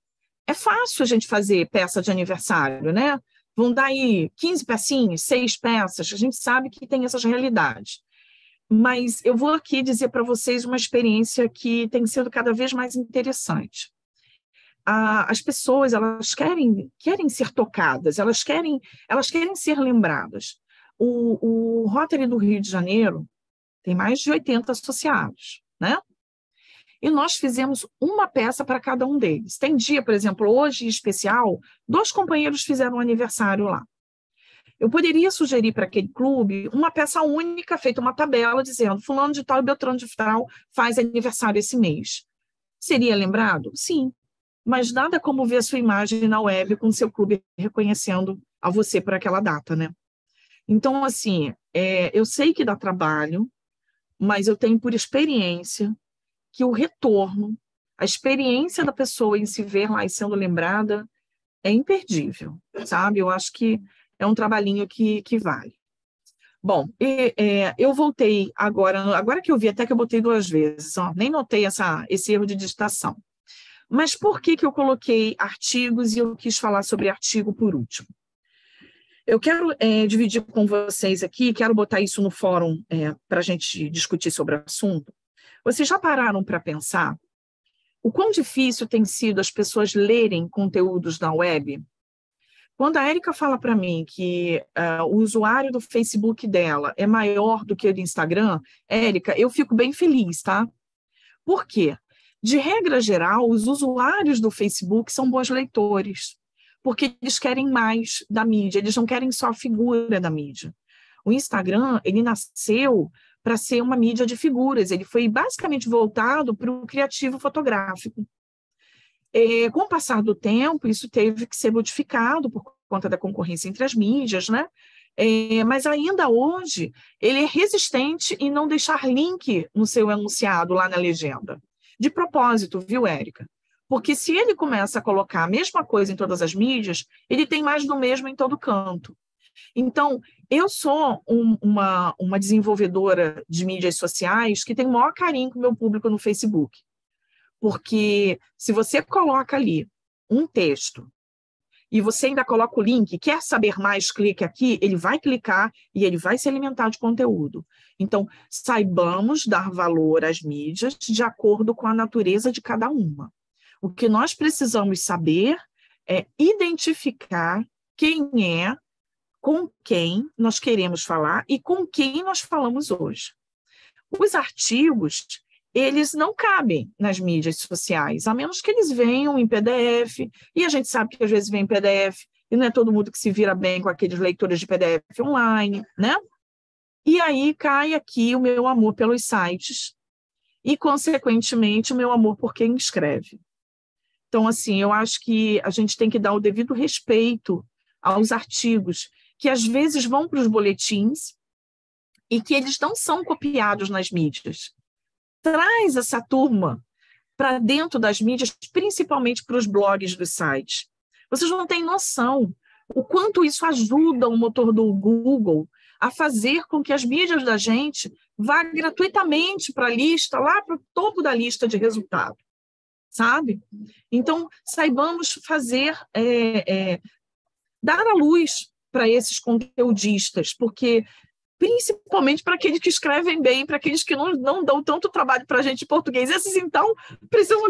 é fácil a gente fazer peça de aniversário, né? Vão dar aí 15 pecinhas, 6 peças, a gente sabe que tem essas realidades. Mas eu vou aqui dizer para vocês uma experiência que tem sido cada vez mais interessante. As pessoas, elas querem ser tocadas, elas querem ser lembradas. O Rotary do Rio de Janeiro tem mais de 80 associados, né? E nós fizemos uma peça para cada um deles. Tem dia, por exemplo, hoje em especial, 2 companheiros fizeram um aniversário lá. Eu poderia sugerir para aquele clube uma peça única, feita uma tabela, dizendo fulano de tal e Beltrano de tal faz aniversário esse mês. Seria lembrado? Sim. Mas nada como ver a sua imagem na web com o seu clube reconhecendo a você por aquela data, né? Então, assim, eu sei que dá trabalho, mas eu tenho por experiência que o retorno, A experiência da pessoa em se ver lá e sendo lembrada é imperdível, sabe? Eu acho que é um trabalhinho que vale. Bom, eu voltei agora que eu vi, até que eu botei 2 vezes, ó, nem notei esse erro de digitação. Mas por que eu coloquei artigos e eu quis falar sobre artigo por último? Eu quero dividir com vocês aqui, quero botar isso no fórum para a gente discutir sobre o assunto. Vocês já pararam para pensar o quão difícil tem sido as pessoas lerem conteúdos na web? Quando a Érica fala para mim que o usuário do Facebook dela é maior do que o do Instagram, Érica, eu fico bem feliz, tá? Por quê? De regra geral, os usuários do Facebook são bons leitores, porque eles querem mais da mídia, eles não querem só a figura da mídia. O Instagram, ele nasceu para ser uma mídia de figuras, ele foi basicamente voltado para o criativo fotográfico. Com o passar do tempo, isso teve que ser modificado por conta da concorrência entre as mídias, né? Mas ainda hoje, ele é resistente em não deixar link no seu enunciado lá na legenda. De propósito, viu, Érica? Porque se ele começa a colocar a mesma coisa em todas as mídias, ele tem mais do mesmo em todo canto. Então, eu sou uma desenvolvedora de mídias sociais que tem o maior carinho com o meu público no Facebook. Porque se você coloca ali um texto e você ainda coloca o link, quer saber mais, clique aqui, ele vai clicar e ele vai se alimentar de conteúdo. Então, saibamos dar valor às mídias de acordo com a natureza de cada uma. O que nós precisamos saber é identificar quem é, com quem nós queremos falar e com quem nós falamos hoje. Os artigos, eles não cabem nas mídias sociais, a menos que eles venham em PDF, e a gente sabe que às vezes vem em PDF, e não é todo mundo que se vira bem com aqueles leitores de PDF online, né? E aí cai aqui o meu amor pelos sites, e, consequentemente, o meu amor por quem escreve. Então, assim, eu acho que a gente tem que dar o devido respeito aos artigos, que às vezes vão para os boletins e que eles não são copiados nas mídias. Traz essa turma para dentro das mídias, principalmente para os blogs dos sites. Vocês não têm noção o quanto isso ajuda o motor do Google a fazer com que as mídias da gente vá gratuitamente para a lista, lá para o topo da lista de resultado, sabe? Então, saibamos fazer, dar a luz para esses conteudistas, porque principalmente para aqueles que escrevem bem, para aqueles que não dão tanto trabalho para a gente em português. Esses, então, precisam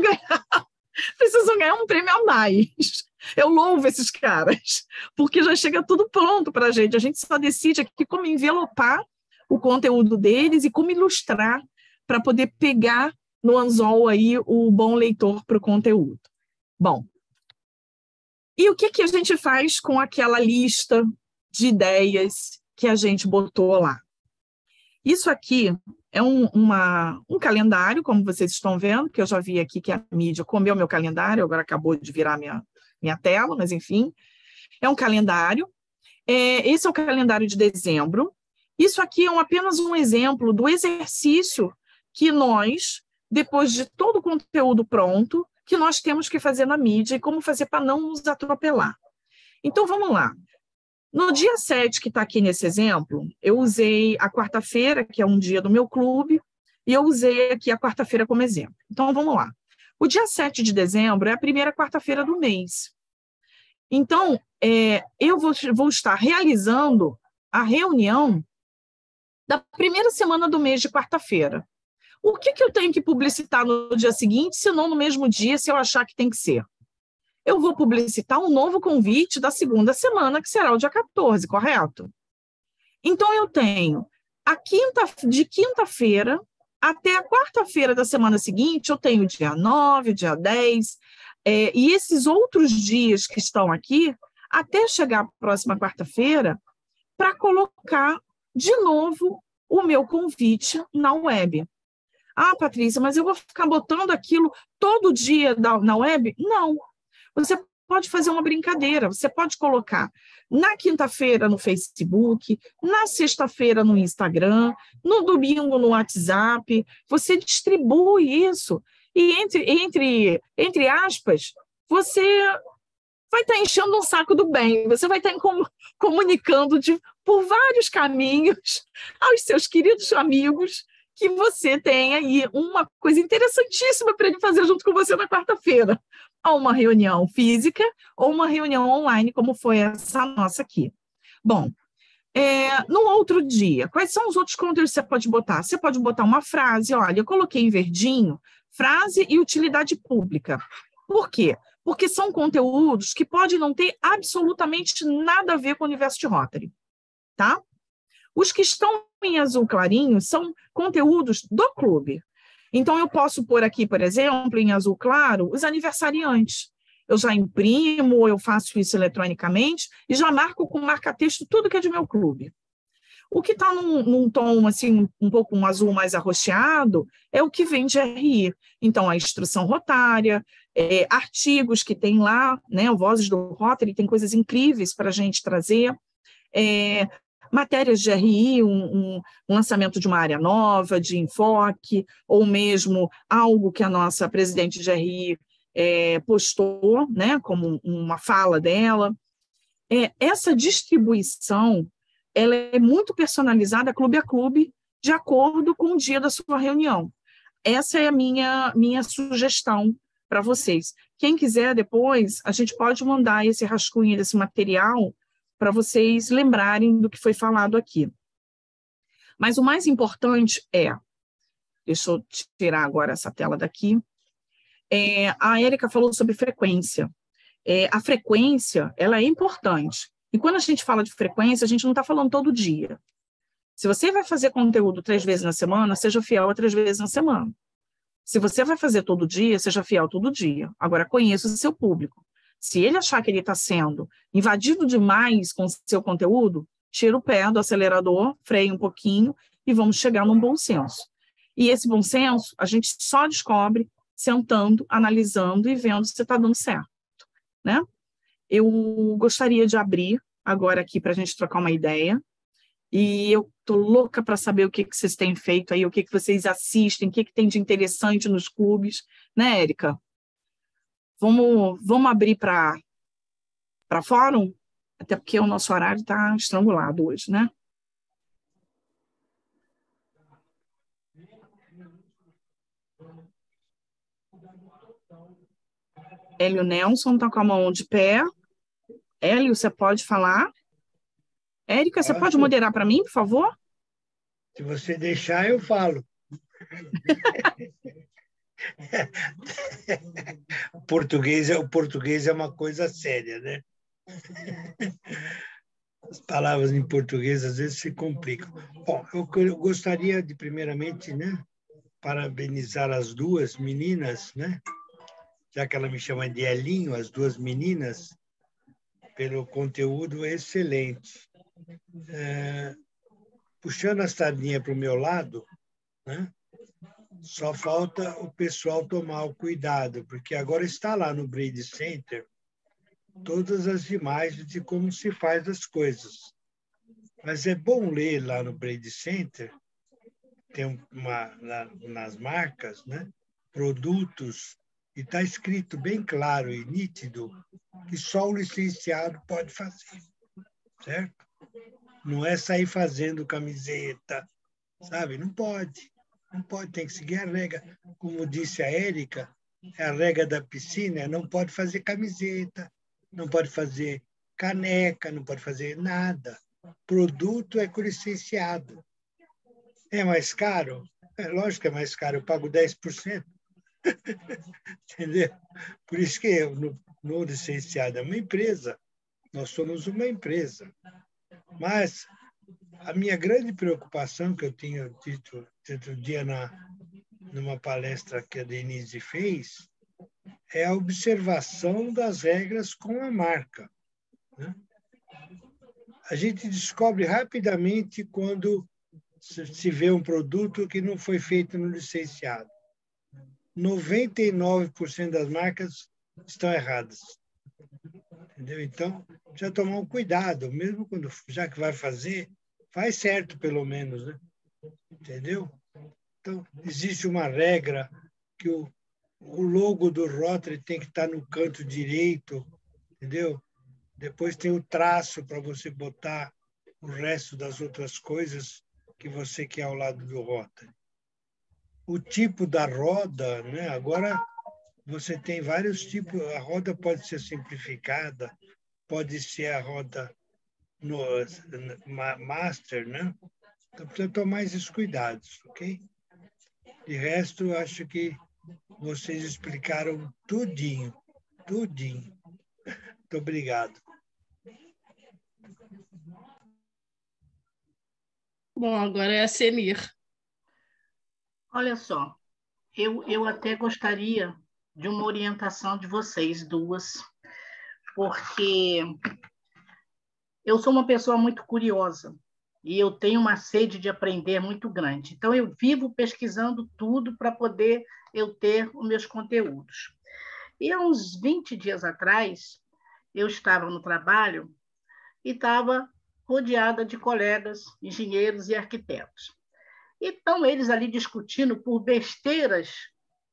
ganhar um prêmio a mais. Eu louvo esses caras, porque já chega tudo pronto para a gente só decide aqui como envelopar o conteúdo deles e como ilustrar para poder pegar no anzol aí o bom leitor para o conteúdo. Bom, e o que a gente faz com aquela lista de ideias que a gente botou lá? Isso aqui é um calendário, como vocês estão vendo, que eu já vi aqui que a mídia comeu meu calendário, agora acabou de virar minha tela, mas enfim, é um calendário. Esse é o calendário de dezembro. Isso aqui é apenas um exemplo do exercício que nós, depois de todo o conteúdo pronto, que nós temos que fazer na mídia e como fazer para não nos atropelar. Então, vamos lá. No dia 7, que está aqui nesse exemplo, eu usei a quarta-feira, que é um dia do meu clube, e eu usei aqui a quarta-feira como exemplo. Então, vamos lá. O dia 7 de dezembro é a primeira quarta-feira do mês. Então, eu vou estar realizando a reunião da primeira semana do mês de quarta-feira. O que eu tenho que publicitar no dia seguinte, se não no mesmo dia, se eu achar que tem que ser? Eu vou publicitar um novo convite da segunda semana, que será o dia 14, correto? Então, eu tenho de quinta-feira até a quarta-feira da semana seguinte, eu tenho dia 9, dia 10, e esses outros dias que estão aqui, até chegar a próxima quarta-feira, para colocar de novo o meu convite na web. Ah, Patrícia, mas eu vou ficar botando aquilo todo dia na web? Não. Você pode fazer uma brincadeira, você pode colocar na quinta-feira no Facebook, na sexta-feira no Instagram, no domingo no WhatsApp, você distribui isso e entre aspas, você vai estar enchendo um saco do bem, você vai estar comunicando por vários caminhos aos seus queridos amigos que você tem aí uma coisa interessantíssima para ele fazer junto com você na quarta-feira, ou uma reunião física ou uma reunião online, como foi essa nossa aqui. Bom, no outro dia, quais são os outros conteúdos que você pode botar? Você pode botar uma frase, olha, eu coloquei em verdinho, frase e utilidade pública. Por quê? Porque são conteúdos que podem não ter absolutamente nada a ver com o universo de Rotary, tá? Os que estão em azul clarinho são conteúdos do clube. Então, eu posso pôr aqui, por exemplo, em azul claro, os aniversariantes. Eu já imprimo, eu faço isso eletronicamente e já marco com marca-texto tudo que é de meu clube. O que está num tom assim, um pouco um azul mais arroxeado é o que vem de RI. Então, a instrução rotária, artigos que tem lá, né, o Vozes do Rotary, tem coisas incríveis para a gente trazer, matérias de RI, um lançamento de uma área nova, de enfoque, ou mesmo algo que a nossa presidente de RI postou, né, como uma fala dela. Essa distribuição ela é muito personalizada, clube a clube, de acordo com o dia da sua reunião. Essa é a minha sugestão para vocês. Quem quiser depois, a gente pode mandar esse rascunho desse material para vocês lembrarem do que foi falado aqui. Mas o mais importante deixa eu tirar agora essa tela daqui, a Érica falou sobre frequência. A frequência, ela é importante. E quando a gente fala de frequência, a gente não está falando todo dia. Se você vai fazer conteúdo 3 vezes na semana, seja fiel a 3 vezes na semana. Se você vai fazer todo dia, seja fiel todo dia. Agora, conheça o seu público. Se ele achar que ele está sendo invadido demais com o seu conteúdo, tira o pé do acelerador, freia um pouquinho e vamos chegar num bom senso. E esse bom senso, a gente só descobre sentando, analisando e vendo se está dando certo, né? Eu gostaria de abrir agora aqui para a gente trocar uma ideia. E eu estou louca para saber o que vocês têm feito aí, o que vocês assistem, o que tem de interessante nos clubes, né, Érica? Vamos abrir para fórum? Até porque o nosso horário está estrangulado hoje, né? Hélio Nelson está com a mão de pé. Hélio, você pode falar? Érica, você pode moderar para mim, por favor? Se você deixar, eu falo. O português é uma coisa séria, né? As palavras em português às vezes se complicam. Bom, eu gostaria de, primeiramente, né, parabenizar as duas meninas, né? Já que ela me chama de Elinho, as duas meninas, pelo conteúdo excelente. Puxando a sardinha para o meu lado, né? Só falta o pessoal tomar o cuidado, porque agora está lá no Brady Center todas as imagens de como se faz as coisas. Mas é bom ler lá no Brady Center, tem nas marcas, né? Produtos, e está escrito bem claro e nítido que só o licenciado pode fazer, certo? Não é sair fazendo camiseta, sabe? Não pode, tem que seguir a regra. Como disse a Érica, a regra da piscina, não pode fazer camiseta, não pode fazer caneca, não pode fazer nada. Produto é com licenciado. É mais caro? Lógico que é mais caro, eu pago 10%. Entendeu? Por isso que eu, no licenciado, é uma empresa. Nós somos uma empresa. Mas a minha grande preocupação, que eu tinha dito outro dia numa palestra que a Denise fez, é a observação das regras com a marca, né? A gente descobre rapidamente quando se vê um produto que não foi feito no licenciado. 99% das marcas estão erradas. Entendeu? Então, precisa tomar um cuidado, mesmo quando, já que vai fazer, faz certo pelo menos, né? Entendeu? Então, existe uma regra que o logo do Rotary tem que estar no canto direito, entendeu? Depois tem o traço para você botar o resto das outras coisas que você quer ao lado do Rotary. O tipo da roda, né? Agora você tem vários tipos. A roda pode ser simplificada, pode ser a roda no master, né? Então precisa tomar esses cuidados, ok? De resto, eu acho que vocês explicaram tudinho, tudinho. Muito obrigado. Bom, agora é a Senir. Olha só, eu até gostaria de uma orientação de vocês duas, porque eu sou uma pessoa muito curiosa e eu tenho uma sede de aprender muito grande. Então, eu vivo pesquisando tudo para poder eu ter os meus conteúdos. E há uns 20 dias atrás, eu estava no trabalho e estava rodeada de colegas, engenheiros e arquitetos. Então, eles ali discutindo por besteiras,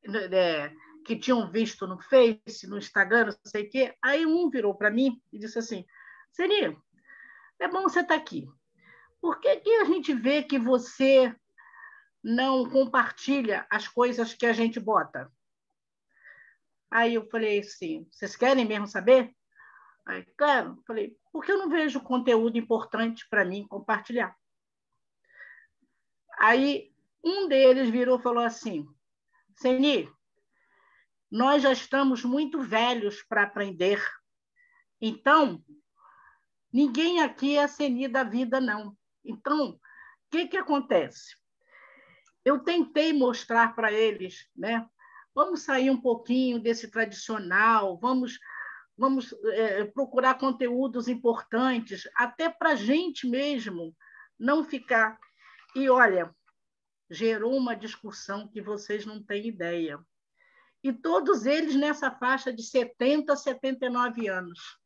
né, que tinham visto no Face, no Instagram, não sei o quê. Aí um virou para mim e disse assim, Seni, é bom você estar aqui. Por que a gente vê que você não compartilha as coisas que a gente bota? Aí eu falei assim, vocês querem mesmo saber? Aí, claro, falei, porque eu não vejo conteúdo importante para mim compartilhar. Aí um deles virou e falou assim, Seni, nós já estamos muito velhos para aprender, então ninguém aqui é a Seni da vida, não. Então, o que acontece? Eu tentei mostrar para eles, né? Vamos sair um pouquinho desse tradicional, vamos procurar conteúdos importantes, até para a gente mesmo não ficar. E, olha, gerou uma discussão que vocês não têm ideia. E todos eles nessa faixa de 70 a 79 anos.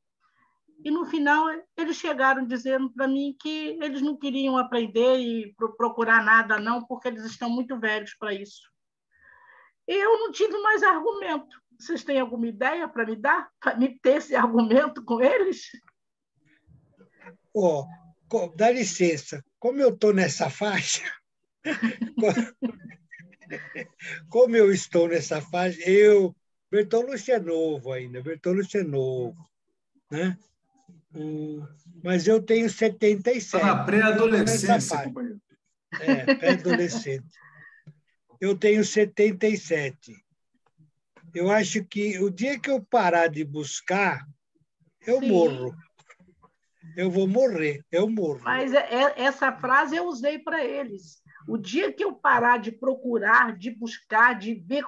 E, no final, eles chegaram dizendo para mim que eles não queriam aprender e procurar nada, não, porque eles estão muito velhos para isso. E eu não tive mais argumento. Vocês têm alguma ideia para me dar? Para me ter esse argumento com eles? Oh, dá licença, como eu estou nessa faixa, como eu estou nessa faixa, Bertolucci é novo ainda, Bertolucci é novo, né? Mas eu tenho 77. Está na pré-adolescência, companheiro. Pré-adolescente. Eu tenho 77. Eu acho que o dia que eu parar de buscar, eu morro. Eu vou morrer, eu morro. Mas essa frase eu usei para eles. O dia que eu parar de procurar, de buscar, de ver,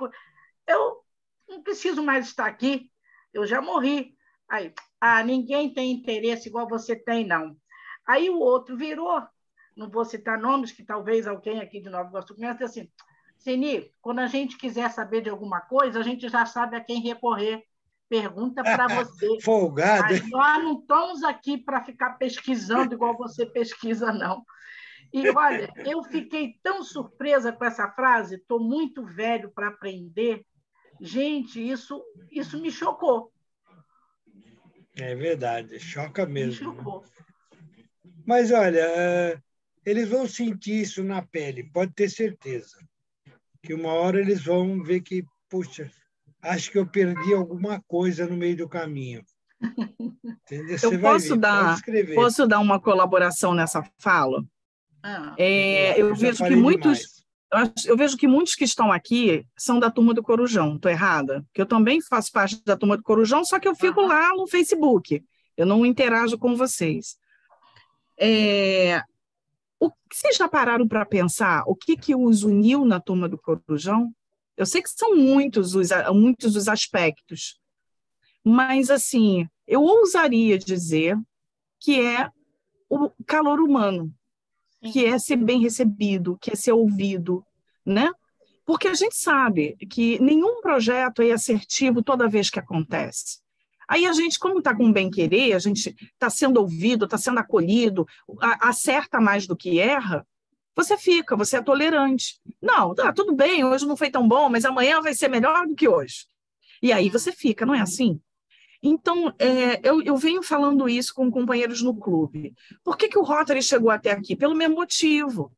eu não preciso mais estar aqui, eu já morri. Aí, ninguém tem interesse igual você tem, não. Aí o outro virou, não vou citar nomes, que talvez alguém aqui de Nova Iguaçu conheça, assim, Seni, quando a gente quiser saber de alguma coisa, a gente já sabe a quem recorrer. Pergunta para você. Folgado. Mas nós não estamos aqui para ficar pesquisando igual você pesquisa, não. E, olha, eu fiquei tão surpresa com essa frase, estou muito velho para aprender. Gente, isso me chocou. É verdade, choca mesmo. Me chocou. Mas, olha, eles vão sentir isso na pele, pode ter certeza. Que uma hora eles vão ver que, puxa, acho que eu perdi alguma coisa no meio do caminho. Entendeu? Eu posso dar uma colaboração nessa fala? Eu vejo que muitos que estão aqui são da turma do Corujão. Estou errada? Porque eu também faço parte da turma do Corujão, só que eu fico lá no Facebook. Eu não interajo com vocês. Vocês já pararam para pensar o que os uniu na turma do Corujão? Eu sei que são muitos os aspectos, mas, assim, eu ousaria dizer que é o calor humano, que é ser bem recebido, que é ser ouvido, né? Porque a gente sabe que nenhum projeto é assertivo toda vez que acontece. Aí a gente, como está com bem-querer, a gente está sendo ouvido, está sendo acolhido, acerta mais do que erra, você fica, você é tolerante. Não, tá, tudo bem, hoje não foi tão bom, mas amanhã vai ser melhor do que hoje. E aí você fica, não é assim? Então, eu venho falando isso com companheiros no clube. Por que o Rotary chegou até aqui? Pelo mesmo motivo.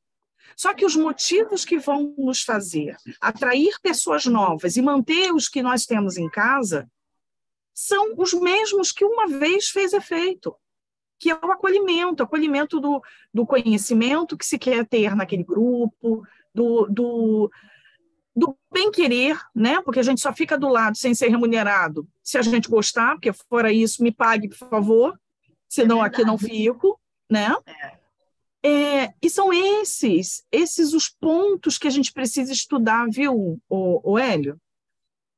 Só que os motivos que vão nos fazer atrair pessoas novas e manter os que nós temos em casa são os mesmos que uma vez fez efeito, que é o acolhimento do conhecimento que se quer ter naquele grupo, do bem-querer, né? Porque a gente só fica do lado sem ser remunerado se a gente gostar, porque fora isso, me pague, por favor, senão aqui não fico, né? E são esses os pontos que a gente precisa estudar, viu, o Hélio?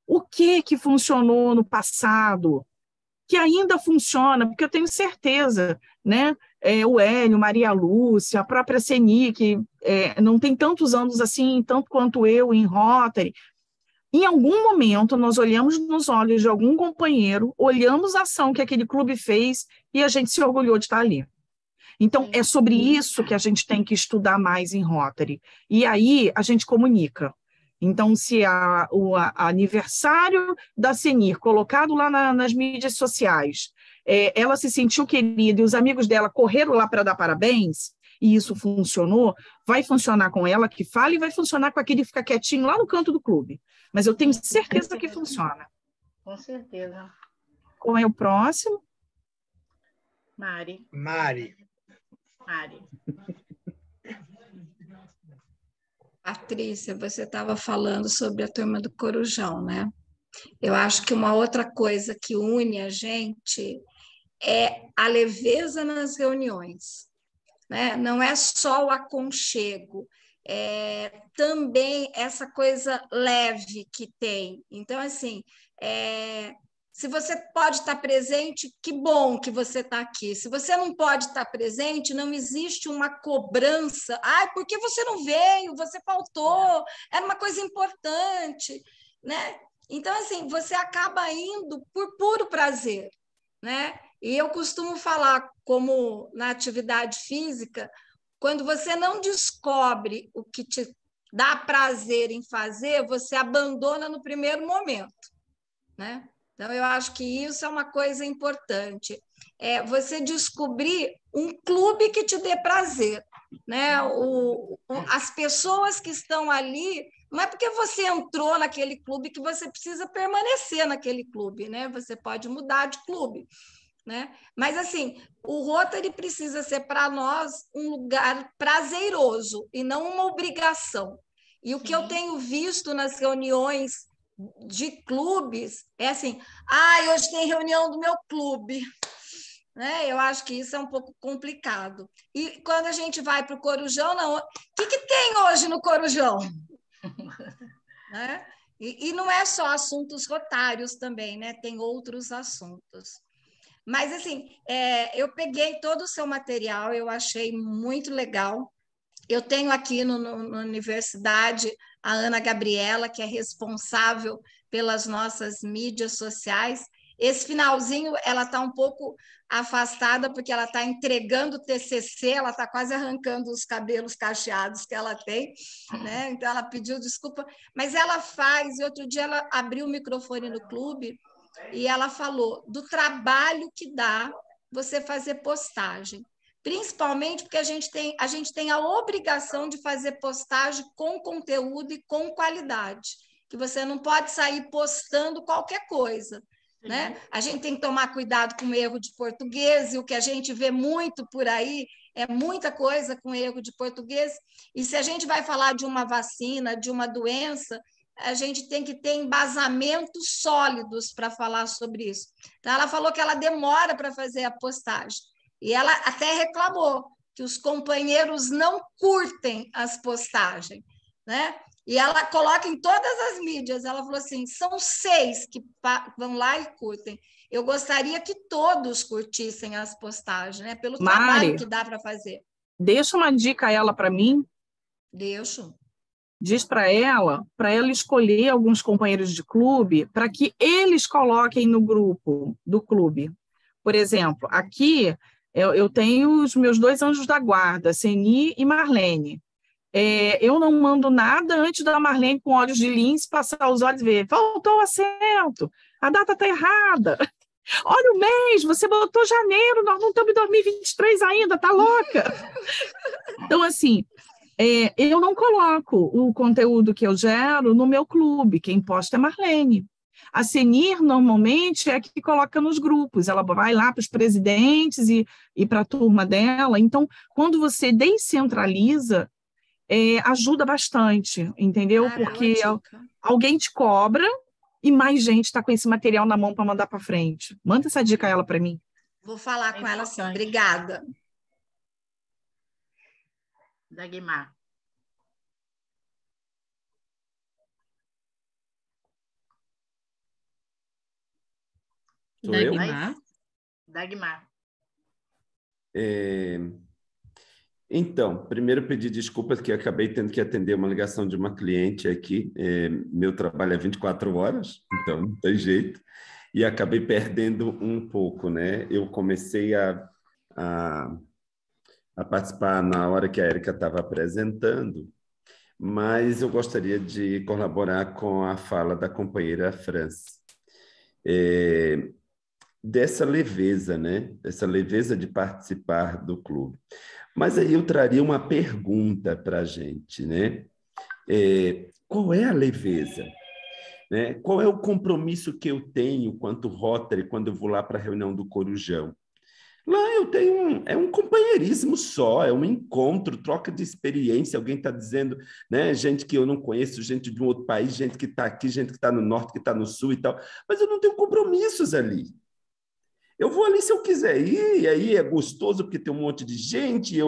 O que funcionou no passado, que ainda funciona, porque eu tenho certeza, né? O Hélio, Maria Lúcia, a própria Seni, que não tem tantos anos assim, tanto quanto eu, em Rotary. Em algum momento, nós olhamos nos olhos de algum companheiro, olhamos a ação que aquele clube fez e a gente se orgulhou de estar ali. Então, é sobre isso que a gente tem que estudar mais em Rotary. E aí, a gente comunica. Então, se o aniversário da Senir, colocado lá nas mídias sociais, ela se sentiu querida e os amigos dela correram lá para dar parabéns, e isso funcionou, vai funcionar com ela que fala e vai funcionar com aquele que fica quietinho lá no canto do clube. Mas eu tenho certeza que funciona. Com certeza. Qual é o próximo? Mari. Patrícia, você estava falando sobre a turma do Corujão, né? Eu acho que uma outra coisa que une a gente é a leveza nas reuniões, né? Não é só o aconchego, também essa coisa leve que tem. Então, assim, se você pode estar presente, que bom que você está aqui. Se você não pode estar presente, não existe uma cobrança. Ai, por que você não veio? Você faltou, era uma coisa importante, né? Então, assim, você acaba indo por puro prazer, né? E eu costumo falar, como na atividade física, quando você não descobre o que te dá prazer em fazer, você abandona no primeiro momento, né? Então, eu acho que isso é uma coisa importante. Você descobrir um clube que te dê prazer, né? As pessoas que estão ali, não é porque você entrou naquele clube que você precisa permanecer naquele clube, né? Você pode mudar de clube, né? Mas, assim, o Rotary precisa ser para nós um lugar prazeroso e não uma obrigação. E o que eu tenho visto nas reuniões de clubes é assim, hoje tem reunião do meu clube, né? Eu acho que isso é um pouco complicado. E quando a gente vai para o Corujão, não, o que tem hoje no Corujão? Né? E não é só assuntos rotários também, né? Tem outros assuntos. Mas, assim, eu peguei todo o seu material, eu achei muito legal. Eu tenho aqui na universidade a Ana Gabriela, que é responsável pelas nossas mídias sociais. Esse finalzinho, ela está um pouco afastada, porque ela está entregando o TCC, ela está quase arrancando os cabelos cacheados que ela tem, né? Então, ela pediu desculpa, mas ela faz, e outro dia ela abriu o microfone no clube e ela falou do trabalho que dá você fazer postagem. Principalmente porque a gente tem a obrigação de fazer postagem com conteúdo e com qualidade, que você não pode sair postando qualquer coisa, né? A gente tem que tomar cuidado com o erro de português, e o que a gente vê muito por aí é muita coisa com erro de português, e se a gente vai falar de uma vacina, de uma doença, a gente tem que ter embasamentos sólidos para falar sobre isso. Então, ela falou que ela demora para fazer a postagem. E ela até reclamou que os companheiros não curtem as postagens, né? E ela coloca em todas as mídias. Ela falou assim, são 6 que vão lá e curtem. Eu gostaria que todos curtissem as postagens, né? Pelo trabalho que dá para fazer. Deixa uma dica a ela para mim. Deixo. Diz para ela escolher alguns companheiros de clube para que eles coloquem no grupo do clube. Por exemplo, aqui eu tenho os meus 2 anjos da guarda, Seni e Marlene. Eu não mando nada antes da Marlene com olhos de lince passar os olhos e ver. Faltou o assento, a data está errada. Olha o mês, você botou janeiro, nós não estamos em 2023 ainda, tá louca? Então, assim, eu não coloco o conteúdo que eu gero no meu clube, quem posta é Marlene. A Senir, normalmente, é a que coloca nos grupos, ela vai lá para os presidentes e para a turma dela. Então, quando você descentraliza, ajuda bastante, entendeu? Porque alguém te cobra e mais gente está com esse material na mão para mandar para frente. Manda essa dica a ela para mim. Vou falar com ela assim. Obrigada. Dagmar. Dagmar. Dagmar. Então, primeiro pedir desculpas que acabei tendo que atender uma ligação de uma cliente aqui. Meu trabalho é 24 horas, então não tem jeito. E acabei perdendo um pouco, né? Eu comecei a participar na hora que a Érica estava apresentando, mas eu gostaria de colaborar com a fala da companheira Franz. Dessa leveza, né? Dessa leveza de participar do clube. Mas aí eu traria uma pergunta para a gente, né? Qual é a leveza? Né? Qual é o compromisso que eu tenho quanto Rotary quando eu vou lá para a reunião do Corujão? Lá eu tenho um companheirismo só, é um encontro, troca de experiência. Alguém está dizendo, né? Gente que eu não conheço, gente de um outro país, gente que está aqui, gente que está no norte, que está no sul e tal. Mas eu não tenho compromissos ali. Eu vou ali se eu quiser ir, e aí é gostoso porque tem um monte de gente,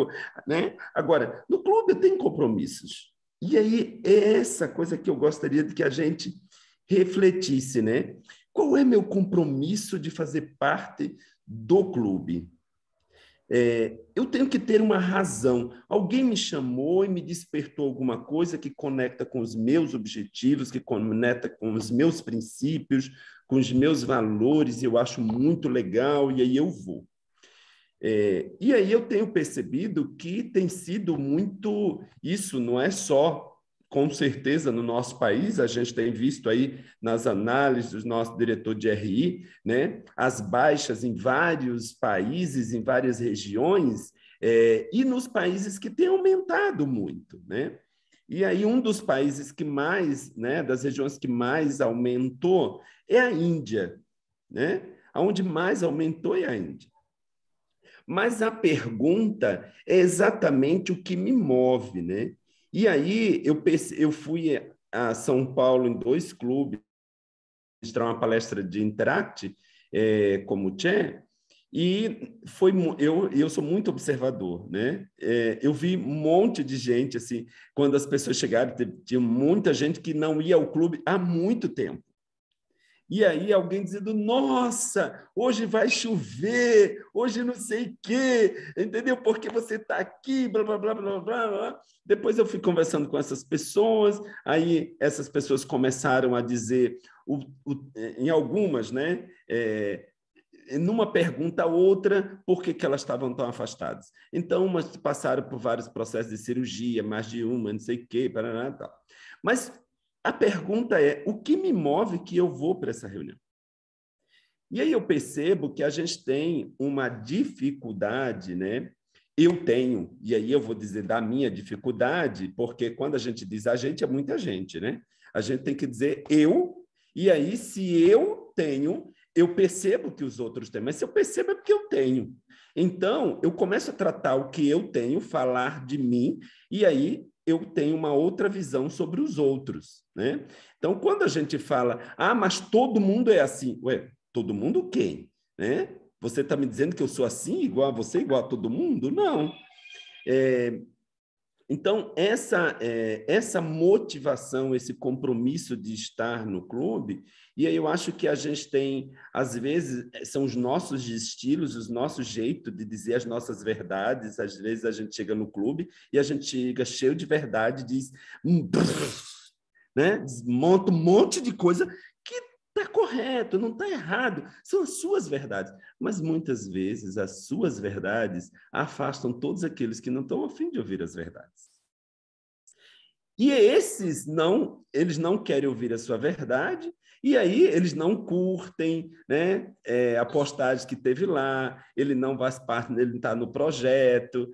né? Agora, no clube eu tenho compromissos. E aí é essa coisa que eu gostaria de que a gente refletisse, né? Qual é meu compromisso de fazer parte do clube? Eu tenho que ter uma razão. Alguém me chamou e me despertou alguma coisa que conecta com os meus objetivos, que conecta com os meus princípios, com os meus valores, e eu acho muito legal, e aí eu vou. E aí eu tenho percebido que tem sido muito... Isso não é só, com certeza, no nosso país, a gente tem visto aí nas análises do nosso diretor de RI, né, as baixas em vários países, em várias regiões, e nos países que têm aumentado muito, né? E aí um dos países que mais, né, das regiões que mais aumentou é a Índia, né? Onde mais aumentou é a Índia. Mas a pergunta é exatamente o que me move, né? E aí eu fui a São Paulo em 2 clubes, ministrar uma palestra de Interact como Tchê, e eu sou muito observador, né? Eu vi um monte de gente, assim, quando as pessoas chegaram, tinha muita gente que não ia ao clube há muito tempo. E aí alguém dizendo, nossa, hoje vai chover, hoje não sei o quê, entendeu? Porque você está aqui, blá, blá, blá, blá, blá, blá. Depois eu fui conversando com essas pessoas, aí essas pessoas começaram a dizer, em algumas, né? Numa pergunta a outra, por que elas estavam tão afastadas. Então, umas passaram por vários processos de cirurgia, mais de uma, não sei o quê, paraná, tal. Mas a pergunta é, o que me move que eu vou para essa reunião? E aí eu percebo que a gente tem uma dificuldade, né? Eu tenho, e aí eu vou dizer da minha dificuldade, porque quando a gente diz a gente, é muita gente, né? A gente tem que dizer eu, e aí se eu tenho, eu percebo que os outros têm, mas se eu percebo é porque eu tenho. Então, eu começo a tratar o que eu tenho, falar de mim, e aí eu tenho uma outra visão sobre os outros, né? Então, quando a gente fala, mas todo mundo é assim. Ué, todo mundo quem? Né? Você está me dizendo que eu sou assim, igual a você, igual a todo mundo? Não. Então, essa motivação, esse compromisso de estar no clube, e aí eu acho que a gente tem, às vezes, são os nossos estilos, os nossos jeitos de dizer as nossas verdades. Às vezes a gente chega no clube e a gente chega cheio de verdade, diz, né? Desmonta um monte de coisa que está correto, não está errado, são as suas verdades. Mas muitas vezes as suas verdades afastam todos aqueles que não estão a fim de ouvir as verdades. E esses eles não querem ouvir a sua verdade, e aí eles não curtem, né, a postagem que teve lá, ele não faz parte, ele não está no projeto.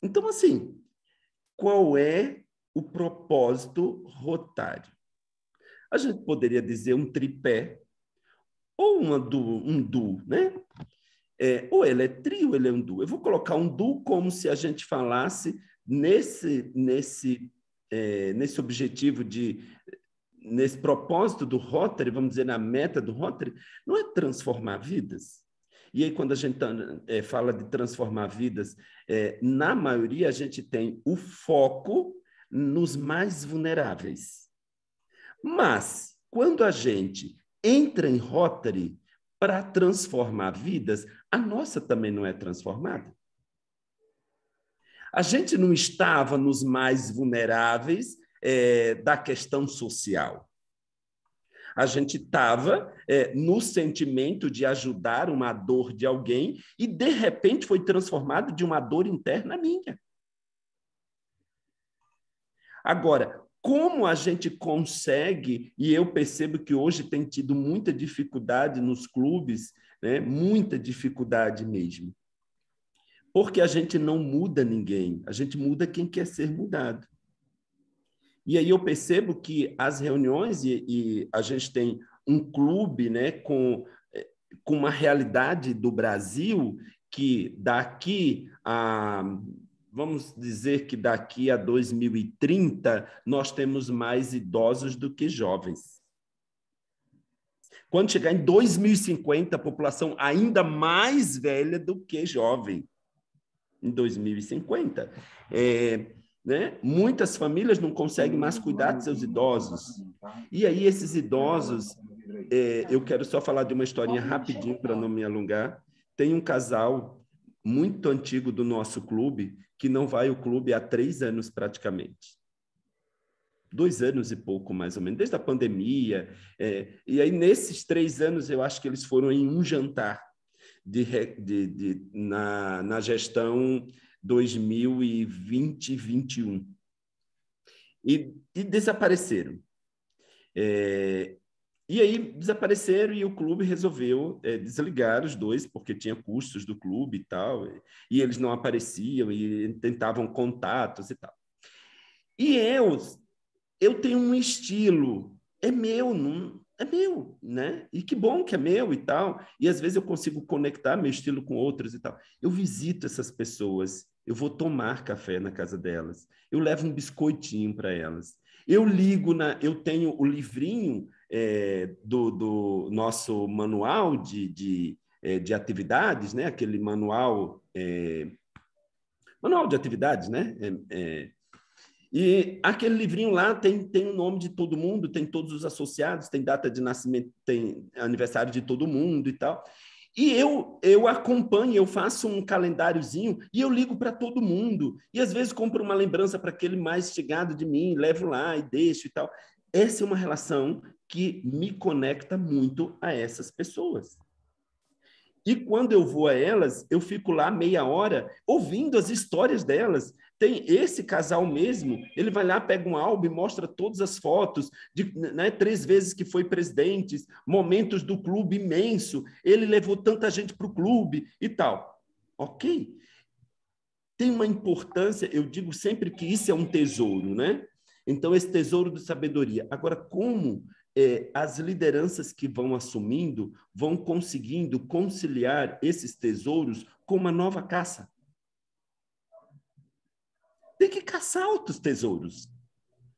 Então, assim, qual é o propósito Rotário? A gente poderia dizer um tripé, ou um duo, né? Ou ele é trio, ou ele é um duo. Eu vou colocar um duo como se a gente falasse nesse objetivo nesse propósito do Rotary, vamos dizer, na meta do Rotary, não é transformar vidas. E aí, quando a gente fala de transformar vidas, na maioria a gente tem o foco nos mais vulneráveis. Mas, quando a gente entra em Rotary para transformar vidas, a nossa também não é transformada. A gente não estava nos mais vulneráveis da questão social. A gente estava no sentimento de ajudar uma dor de alguém e, de repente, foi transformado de uma dor interna minha. Agora, como a gente consegue, e eu percebo que hoje tem tido muita dificuldade nos clubes, né? Muita dificuldade mesmo, porque a gente não muda ninguém, a gente muda quem quer ser mudado. E aí eu percebo que as reuniões, e a gente tem um clube, né, com uma realidade do Brasil que daqui a, vamos dizer que daqui a 2030, nós temos mais idosos do que jovens. Quando chegar em 2050, a população ainda mais velha do que jovem. Em 2050. Né? Muitas famílias não conseguem mais cuidar de seus idosos. E aí, esses idosos, eu quero só falar de uma historinha rapidinho para não me alongar. Tem um casal muito antigo do nosso clube que não vai ao clube há 3 anos praticamente. 2 anos e pouco, mais ou menos, desde a pandemia. E aí, nesses 3 anos, eu acho que eles foram em um jantar na gestão 2020-21. E desapareceram. E aí desapareceram e o clube resolveu desligar os dois, porque tinha custos do clube e tal, e eles não apareciam e tentavam contatos e tal. E eu tenho um estilo, é meu, né? E que bom que é meu e tal. E às vezes eu consigo conectar meu estilo com outros e tal. Eu visito essas pessoas, eu vou tomar café na casa delas, eu levo um biscoitinho para elas. Eu tenho o livrinho do nosso manual de atividades, né? Aquele manual de atividades, né? E aquele livrinho lá tem o nome de todo mundo, tem todos os associados, tem data de nascimento, tem aniversário de todo mundo e tal. E eu acompanho, eu faço um calendáriozinho e eu ligo para todo mundo. E às vezes compro uma lembrança para aquele mais chegado de mim, levo lá e deixo e tal. Essa é uma relação que me conecta muito a essas pessoas. E quando eu vou a elas, eu fico lá meia hora ouvindo as histórias delas. Tem esse casal mesmo, ele vai lá, pega um álbum e mostra todas as fotos de 3 vezes que foi presidente, momentos do clube imenso, ele levou tanta gente para o clube e tal. Ok? Tem uma importância, eu digo sempre que isso é um tesouro, né? Então, esse tesouro de sabedoria. Agora, como as lideranças que vão assumindo vão conseguindo conciliar esses tesouros com uma nova caça? Tem que caçar outros tesouros.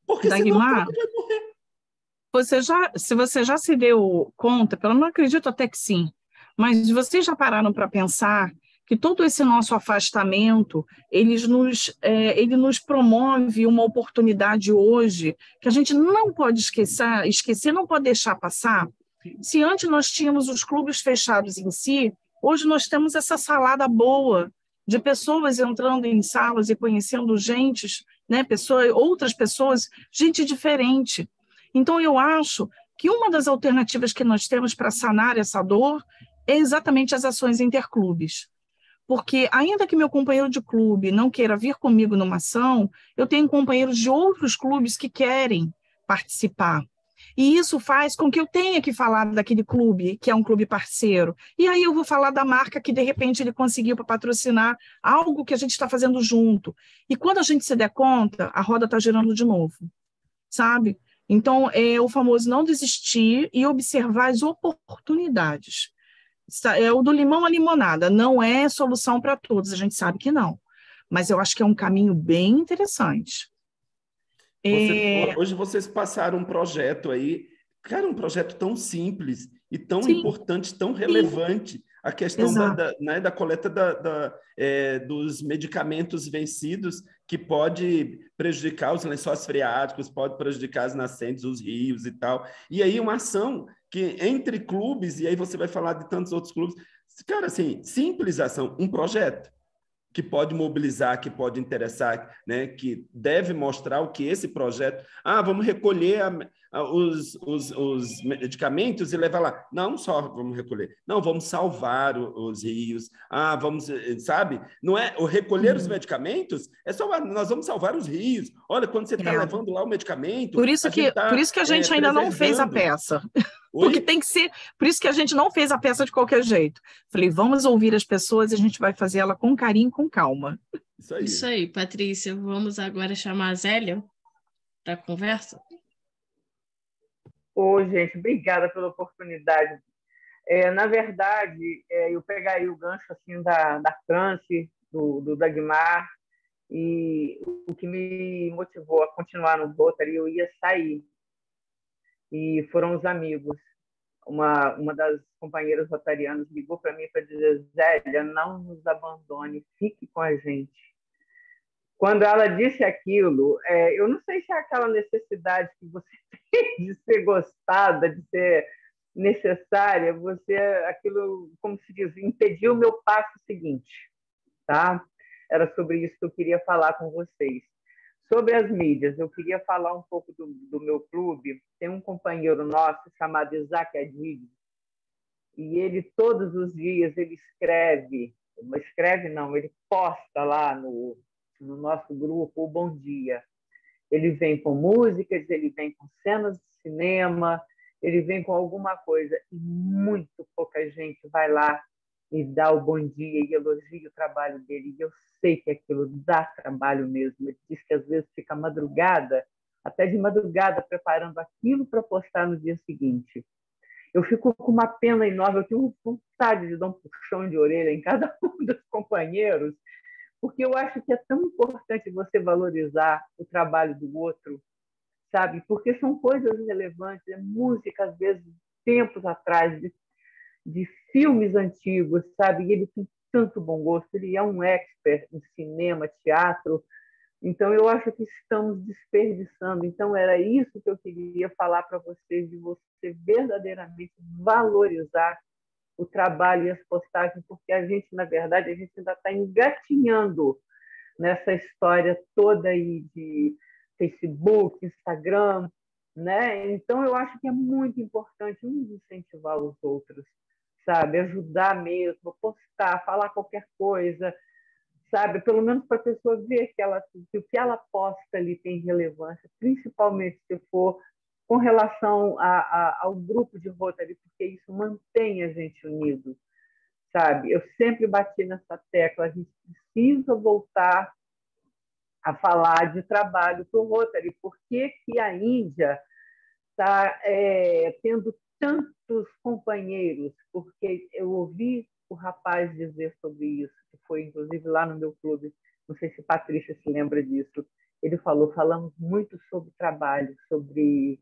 Porque Dagmar, senão vai morrer. Se você já se deu conta, pelo menos acredito até que sim, mas vocês já pararam para pensar que todo esse nosso afastamento, ele nos promove uma oportunidade hoje que a gente não pode esquecer, não pode deixar passar? Se antes nós tínhamos os clubes fechados em si, hoje nós temos essa salada boa de pessoas entrando em salas e conhecendo gente, né, outras pessoas, gente diferente. Então, eu acho que uma das alternativas que nós temos para sanar essa dor é exatamente as ações interclubes. porque ainda que meu companheiro de clube não queira vir comigo numa ação, eu tenho companheiros de outros clubes que querem participar. E isso faz com que eu tenha que falar daquele clube, que é um clube parceiro. E aí eu vou falar da marca que, de repente, ele conseguiu para patrocinar algo que a gente está fazendo junto. E quando a gente se der conta, a roda está girando de novo, sabe? Então, é o famoso não desistir e observar as oportunidades. É o do limão à limonada, não é solução para todos, a gente sabe que não. Mas eu acho que é um caminho bem interessante. Hoje vocês passaram um projeto aí, cara, um projeto tão simples e tão Sim, importante, tão sim, relevante, a questão exato. né, da coleta dos medicamentos vencidos, que pode prejudicar os lençóis freáticos, pode prejudicar as nascentes, os rios e tal. E aí uma ação que entre clubes, e aí você vai falar de tantos outros clubes, cara, assim, simples ação, um projeto que pode mobilizar, que pode interessar, né, que deve mostrar o que esse projeto... vamos recolher os medicamentos e levar lá. Não só vamos recolher, não, vamos salvar os rios. Vamos, sabe? Não é o recolher os medicamentos, é só nós vamos salvar os rios. Olha, quando você está levando lá o medicamento, a gente Por está isso que a gente ainda não fez a preservando. peça. Porque Oi? tem que ser. Por isso que a gente não fez a peça de qualquer jeito. Falei, vamos ouvir as pessoas e a gente vai fazer ela com carinho, com calma. Isso aí, Patrícia. Vamos agora chamar a Zélia para a conversa. Oi, gente, obrigada pela oportunidade. Na verdade, eu pegaria o gancho assim, da France, do Dagmar, e o que me motivou a continuar no Rotary, eu ia sair. E foram os amigos. Uma das companheiras rotarianas ligou para mim para dizer: Zélia, não nos abandone, fique com a gente. Quando ela disse aquilo, eu não sei se é aquela necessidade que você tem de ser gostada, de ser necessária, aquilo, como se diz, impediu o meu passo seguinte, tá? Era sobre isso que eu queria falar com vocês. Sobre as mídias, eu queria falar um pouco do meu clube. Tem um companheiro nosso chamado Isaac Adib, e ele todos os dias ele ele posta lá no nosso grupo o Bom Dia. Ele vem com músicas, ele vem com cenas de cinema, ele vem com alguma coisa, e muito pouca gente vai lá e dá o bom dia e elogia o trabalho dele. E eu sei que aquilo dá trabalho mesmo. Ele diz que às vezes fica madrugada, até de madrugada, preparando aquilo para postar no dia seguinte. Eu fico com uma pena enorme, eu tenho vontade de dar um puxão de orelha em cada um dos companheiros, porque eu acho que é tão importante você valorizar o trabalho do outro, sabe? Porque são coisas relevantes, música, às vezes, tempos atrás, de filmes antigos, sabe? E ele tem tanto bom gosto, ele é um expert em cinema, teatro, então eu acho que estamos desperdiçando. Então era isso que eu queria falar para vocês, de você verdadeiramente valorizar o trabalho e as postagens, porque a gente, na verdade, a gente ainda está engatinhando nessa história toda aí de Facebook, Instagram, né? Então eu acho que é muito importante uns incentivar os outros, sabe? Ajudar mesmo, postar, falar qualquer coisa, sabe? Pelo menos para a pessoa ver que o que ela posta ali tem relevância, principalmente se for com relação ao grupo de Rotary, porque isso mantém a gente unido, sabe? Eu sempre bati nessa tecla, a gente precisa voltar a falar de trabalho para o Rotary. Por que a Índia está tendo tantos companheiros? Porque eu ouvi o rapaz dizer sobre isso, que foi inclusive lá no meu clube, não sei se Patrícia se lembra disso, ele falamos muito sobre trabalho, sobre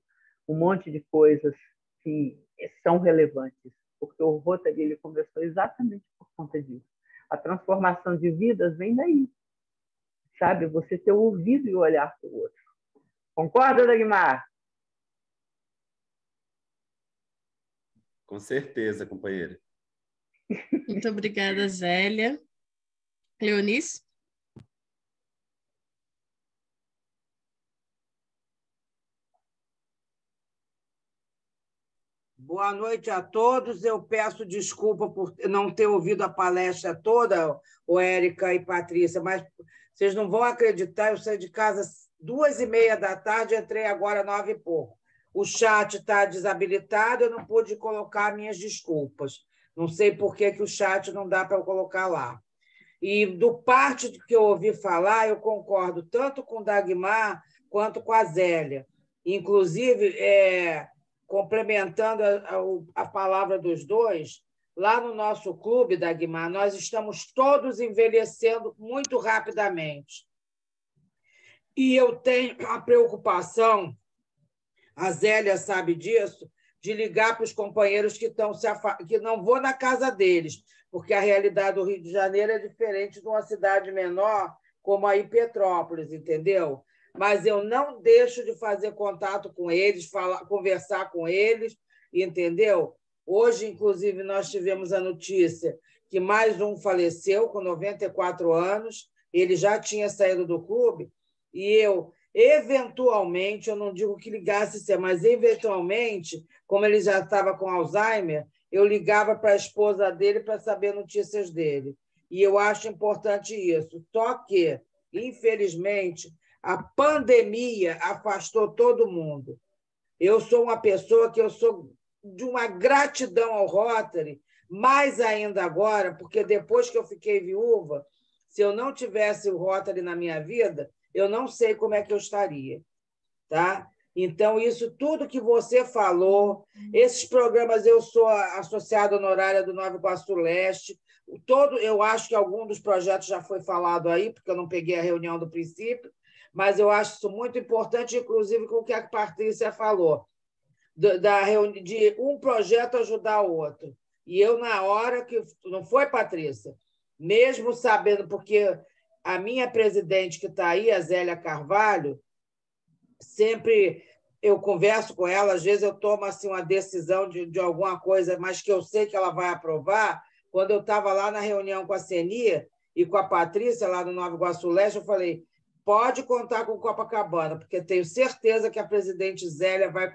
um monte de coisas que são relevantes, porque o Rotary ele começou exatamente por conta disso. A transformação de vidas vem daí, sabe? Você ter o ouvido e o olhar para o outro. Concorda, Dagmar? Com certeza, companheira. Muito obrigada, Zélia. Leonice? Boa noite a todos. Eu peço desculpa por não ter ouvido a palestra toda, Érica e Patrícia, mas vocês não vão acreditar, eu saí de casa 2h30 da tarde, entrei agora 9 e pouco. O chat está desabilitado, eu não pude colocar minhas desculpas. Não sei por que o chat não dá para eu colocar lá. E do parte que eu ouvi falar, eu concordo tanto com o Dagmar quanto com a Zélia. Inclusive, complementando a palavra dos dois, lá no nosso clube, Dagmar, nós estamos todos envelhecendo muito rapidamente. E eu tenho a preocupação, a Zélia sabe disso, de ligar para os companheiros que não vou na casa deles, porque a realidade do Rio de Janeiro é diferente de uma cidade menor, como aí Petrópolis, entendeu? Mas eu não deixo de fazer contato com eles, conversar com eles, entendeu? Hoje, inclusive, nós tivemos a notícia que mais um faleceu com 94 anos, ele já tinha saído do clube, e eu, eventualmente, eu não digo que ligasse, mas eventualmente, como ele já estava com Alzheimer, eu ligava para a esposa dele para saber notícias dele. E eu acho importante isso. Só que, infelizmente, a pandemia afastou todo mundo. Eu sou uma pessoa que eu sou de uma gratidão ao Rotary, mais ainda agora, porque depois que eu fiquei viúva, se eu não tivesse o Rotary na minha vida, eu não sei como é que eu estaria. Tá? Então, isso tudo que você falou, esses programas, eu sou associada honorária do Nova Iguaçu Leste, eu acho que algum dos projetos já foi falado aí, porque eu não peguei a reunião do princípio, mas eu acho isso muito importante, inclusive com o que a Patrícia falou, de um projeto ajudar o outro. E eu, na hora que... Não foi, Patrícia? Mesmo sabendo, porque a minha presidente que está aí, a Zélia Carvalho, sempre eu converso com ela, às vezes eu tomo assim, uma decisão de alguma coisa, mas que eu sei que ela vai aprovar. Quando eu estava lá na reunião com a Ceni e com a Patrícia, lá no Nova Iguaçu Leste, eu falei, pode contar com Copacabana, porque tenho certeza que a presidente Zélia vai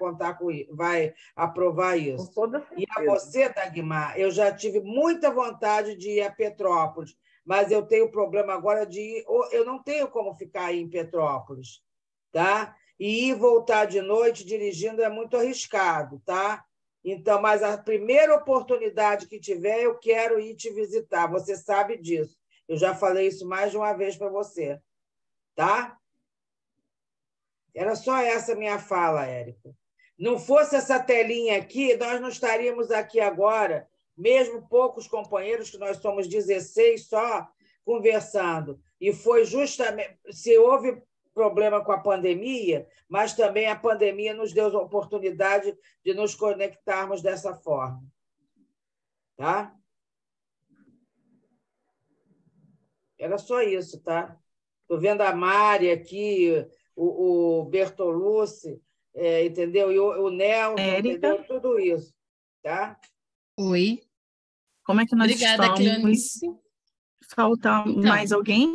aprovar isso. E a você, Dagmar, eu já tive muita vontade de ir a Petrópolis, mas eu tenho problema agora de ir, eu não tenho como ficar aí em Petrópolis, tá? E ir voltar de noite dirigindo é muito arriscado, tá? Então, mas a primeira oportunidade que tiver, eu quero ir te visitar. Você sabe disso. Eu já falei isso mais de uma vez para você, tá? Era só essa minha fala, Érica. Não fosse essa telinha aqui, nós não estaríamos aqui agora, mesmo poucos companheiros, que nós somos 16 só, conversando. E foi justamente... Se houve problema com a pandemia, mas também a pandemia nos deu a oportunidade de nos conectarmos dessa forma. Tá? Era só isso, tá? Estou vendo a Mari aqui, o Bertolucci, entendeu? E o Nelson, Érica. entendeu? Tudo isso, tá? Oi. Como é que nós Obrigada, estamos? Cleonice. Falta mais alguém?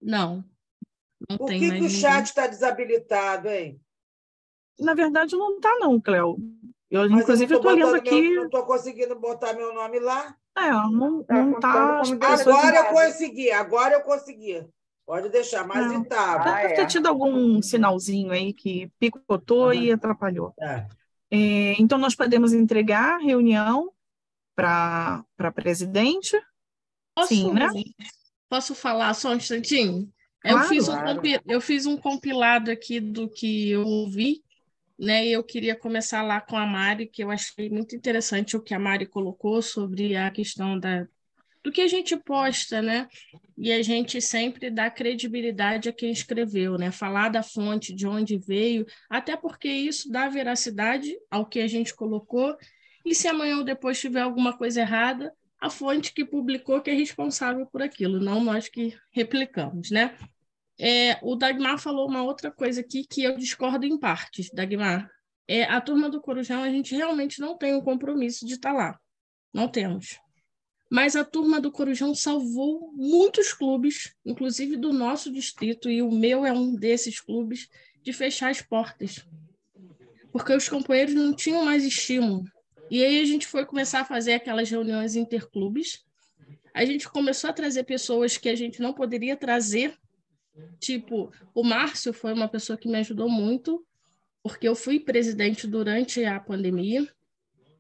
Não. Por que o chat está desabilitado, hein? Na verdade, não está, não, Cléo. Inclusive, eu estou lendo aqui. Não estou conseguindo botar meu nome lá. Não está. Agora eu consegui. Pode deixar, mas estava. Deve ter tido algum sinalzinho aí que picotou e atrapalhou. Então, nós podemos entregar a reunião para a presidente? Sim, né? Posso falar só um instantinho? Claro. Eu fiz um compilado aqui do que eu ouvi, né? E eu queria começar lá com a Mari, que eu achei muito interessante o que a Mari colocou sobre a questão do que a gente posta, né? E a gente sempre dá credibilidade a quem escreveu, né? Falar da fonte, de onde veio, até porque isso dá veracidade ao que a gente colocou. E se amanhã ou depois tiver alguma coisa errada, a fonte que publicou que é responsável por aquilo, não nós que replicamos, né? O Dagmar falou uma outra coisa aqui que eu discordo em partes, Dagmar. A turma do Corujão, a gente realmente não tem um compromisso de estar lá. Não temos. Mas a turma do Corujão salvou muitos clubes, inclusive do nosso distrito, e o meu é um desses clubes, de fechar as portas. Porque os companheiros não tinham mais estímulo. E aí a gente foi começar a fazer aquelas reuniões interclubes. A gente começou a trazer pessoas que a gente não poderia trazer, tipo, o Márcio foi uma pessoa que me ajudou muito, porque eu fui presidente durante a pandemia,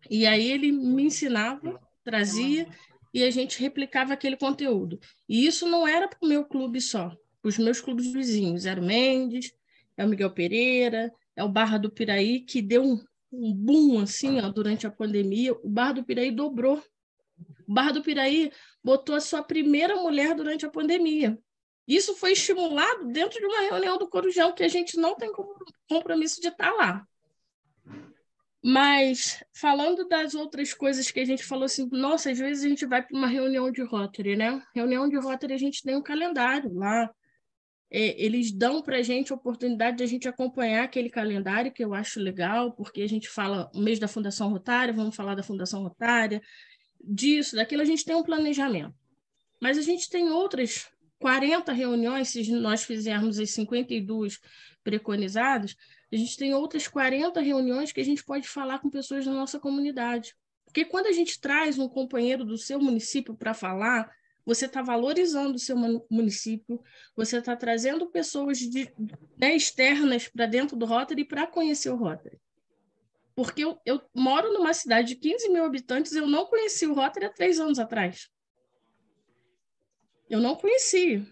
e aí ele me ensinava, trazia, e a gente replicava aquele conteúdo. E isso não era para o meu clube só, os meus clubes vizinhos, era o Mendes, é o Miguel Pereira, é o Barra do Piraí, que deu um boom assim, ó, durante a pandemia. O Barra do Piraí dobrou. O Barra do Piraí botou a sua primeira mulher durante a pandemia. Isso foi estimulado dentro de uma reunião do Corujão, que a gente não tem compromisso de estar lá. Mas, falando das outras coisas que a gente falou assim, nossa, às vezes a gente vai para uma reunião de Rotary, né? Reunião de Rotary a gente tem um calendário lá. Eles dão para a gente a oportunidade de a gente acompanhar aquele calendário, que eu acho legal, porque a gente fala o mês da Fundação Rotária, vamos falar da Fundação Rotária, disso, daquilo, a gente tem um planejamento. Mas a gente tem outras 40 reuniões, se nós fizermos as 52 preconizadas, a gente tem outras 40 reuniões que a gente pode falar com pessoas da nossa comunidade. Porque quando a gente traz um companheiro do seu município para falar, você está valorizando o seu município, você está trazendo pessoas externas para dentro do Rotary para conhecer o Rotary. Porque eu moro numa cidade de 15 mil habitantes, eu não conheci o Rotary há 3 anos atrás. Eu não conhecia.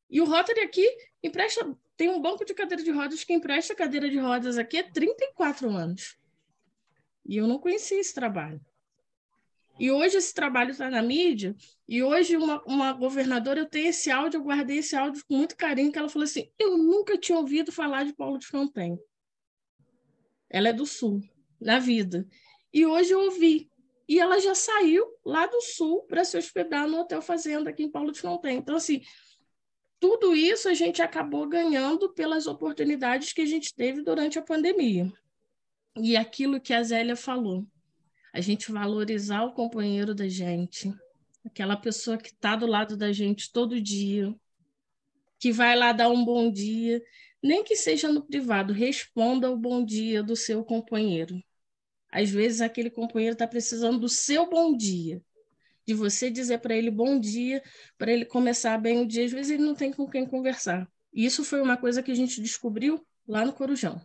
E o Rotary aqui empresta, tem um banco de cadeira de rodas que empresta cadeira de rodas aqui há 34 anos. E eu não conhecia esse trabalho. E hoje esse trabalho está na mídia, e hoje uma governadora, eu tenho esse áudio, eu guardei esse áudio com muito carinho, que ela falou assim, eu nunca tinha ouvido falar de Paulo de Fronten. Ela é do Sul, na vida. E hoje eu ouvi. E ela já saiu lá do Sul para se hospedar no Hotel Fazenda, aqui em Paulo de Fronten. Então, assim, tudo isso a gente acabou ganhando pelas oportunidades que a gente teve durante a pandemia. E aquilo que a Zélia falou, a gente valorizar o companheiro da gente, aquela pessoa que está do lado da gente todo dia, que vai lá dar um bom dia, nem que seja no privado, responda o bom dia do seu companheiro. Às vezes aquele companheiro está precisando do seu bom dia, de você dizer para ele bom dia, para ele começar bem o dia. Às vezes ele não tem com quem conversar. E isso foi uma coisa que a gente descobriu lá no Corujão,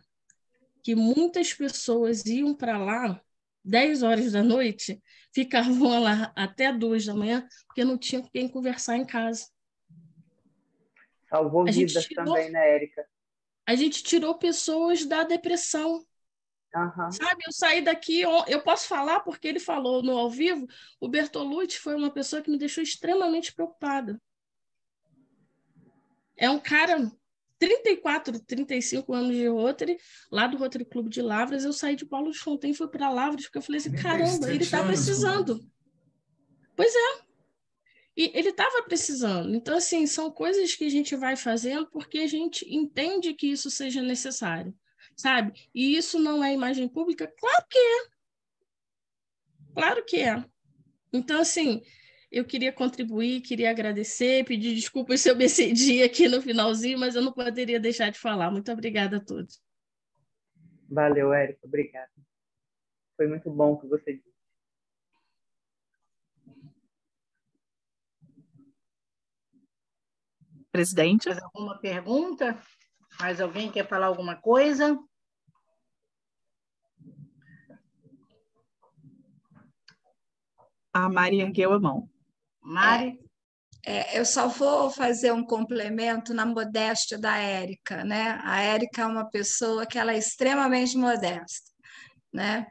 que muitas pessoas iam para lá 10 horas da noite, ficavam lá até 2 da manhã, porque não tinham com quem conversar em casa. Salvou vidas também, né, Érica? A gente tirou pessoas da depressão. Uhum. Sabe, eu saí daqui, eu posso falar porque ele falou no ao vivo, o Bertolucci foi uma pessoa que me deixou extremamente preocupada. É um cara, 34, 35 anos de Rotary, lá do Rotary Clube de Lavras, eu saí de Paulo de Fronten e fui para Lavras, porque eu falei assim, caramba, ele está precisando. Pois é. E ele estava precisando. Então, assim, são coisas que a gente vai fazendo porque a gente entende que isso seja necessário, sabe? E isso não é imagem pública? Claro que é. Claro que é. Então, assim, eu queria contribuir, queria agradecer, pedir desculpas se eu me excedi aqui no finalzinho, mas eu não poderia deixar de falar. Muito obrigada a todos. Valeu, Érica. Obrigada. Foi muito bom o que você disse. Presidente? Mais alguma pergunta? Mais alguém quer falar alguma coisa? A Mari ergueu a mão. Mari? Eu só vou fazer um complemento na modéstia da Érica, né? A Érica é uma pessoa que ela é extremamente modesta, né?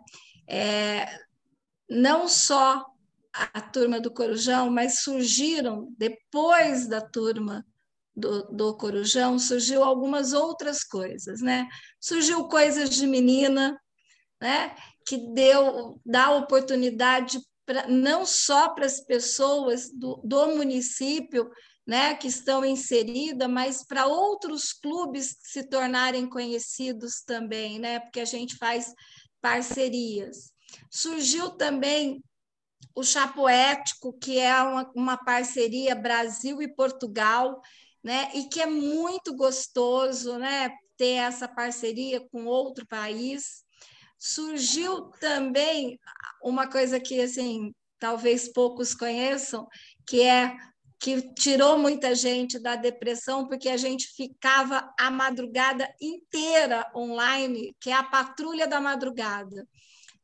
Não só a turma do Corujão, mas surgiram, depois da turma do Corujão, surgiu algumas outras coisas, né? Surgiu Coisas de Menina, né? Que dá oportunidade não só para as pessoas do município, né, que estão inseridas, mas para outros clubes se tornarem conhecidos também, né? Porque a gente faz parcerias. Surgiu também o Chá Poético, que é uma parceria Brasil e Portugal, né? E que é muito gostoso, né? Ter essa parceria com outro país. surgiu também uma coisa que assim talvez poucos conheçam, que tirou muita gente da depressão, porque a gente ficava a madrugada inteira online, que é a Patrulha da Madrugada.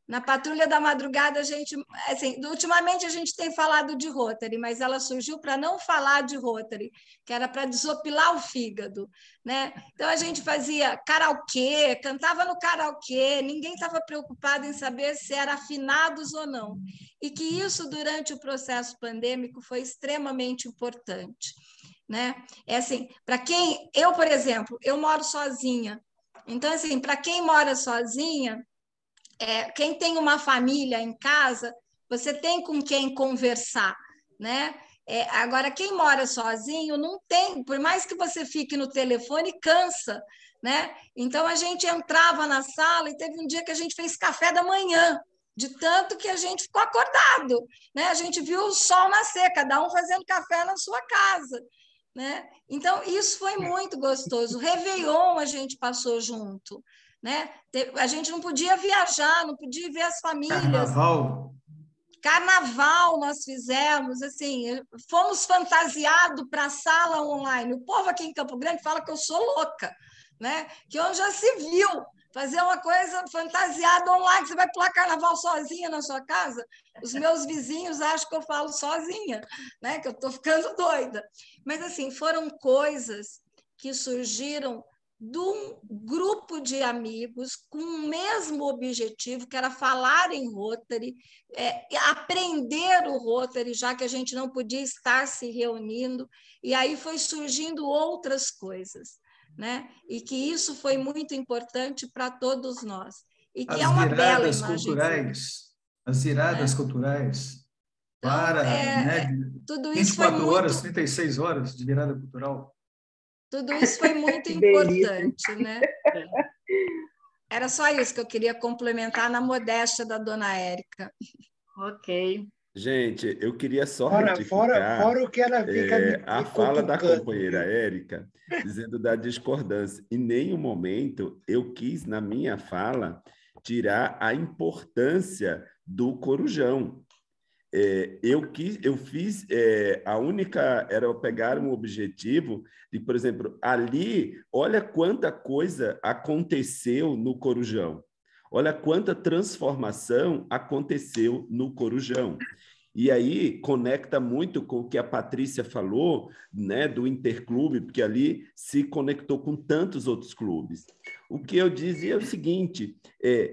Na Patrulha da Madrugada, a gente, assim, ultimamente a gente tem falado de Rotary, mas ela surgiu para não falar de Rotary, que era para desopilar o fígado, né? Então a gente fazia karaokê, cantava no karaokê, ninguém estava preocupado em saber se era afinados ou não. E que isso, durante o processo pandêmico, foi extremamente importante, né? É assim, para quem... Eu, por exemplo, eu moro sozinha. Então, assim, para quem mora sozinha... quem tem uma família em casa, você tem com quem conversar, né? Agora, quem mora sozinho não tem, por mais que você fique no telefone, cansa, né? Então, a gente entrava na sala e teve um dia que a gente fez café da manhã, de tanto que a gente ficou acordado, né? A gente viu o sol nascer, cada um fazendo café na sua casa, né? Então, isso foi muito gostoso. O Réveillon a gente passou junto, né? A gente não podia viajar, não podia ver as famílias. Carnaval nós fizemos, assim, fomos fantasiados para a sala online. O povo aqui em Campo Grande fala que eu sou louca, né? Que onde já se viu fazer uma coisa fantasiada online, você vai pular carnaval sozinha na sua casa? Os meus vizinhos acham que eu falo sozinha, né? Que eu estou ficando doida. Mas, assim, foram coisas que surgiram de um grupo de amigos com o mesmo objetivo, que era falar em Rotary, aprender o Rotary, já que a gente não podia estar se reunindo, e aí foi surgindo outras coisas, né? E que isso foi muito importante para todos nós. E que é uma bela imagem. As viradas culturais, para tudo 24 horas, 36 horas de virada cultural. Tudo isso foi muito importante, né? Era só isso que eu queria complementar na modéstia da dona Érica. Ok. Gente, eu queria só retificar fora o que ela fica a fala da companheira Érica, dizendo da discordância. Em nenhum momento eu quis, na minha fala, tirar a importância do Corujão. Eu fiz a única era eu pegar um objetivo de, por exemplo, ali, olha quanta coisa aconteceu no Corujão, olha quanta transformação aconteceu no Corujão. E aí conecta muito com o que a Patrícia falou, né, do Interclube, porque ali se conectou com tantos outros clubes. O que eu dizia é o seguinte,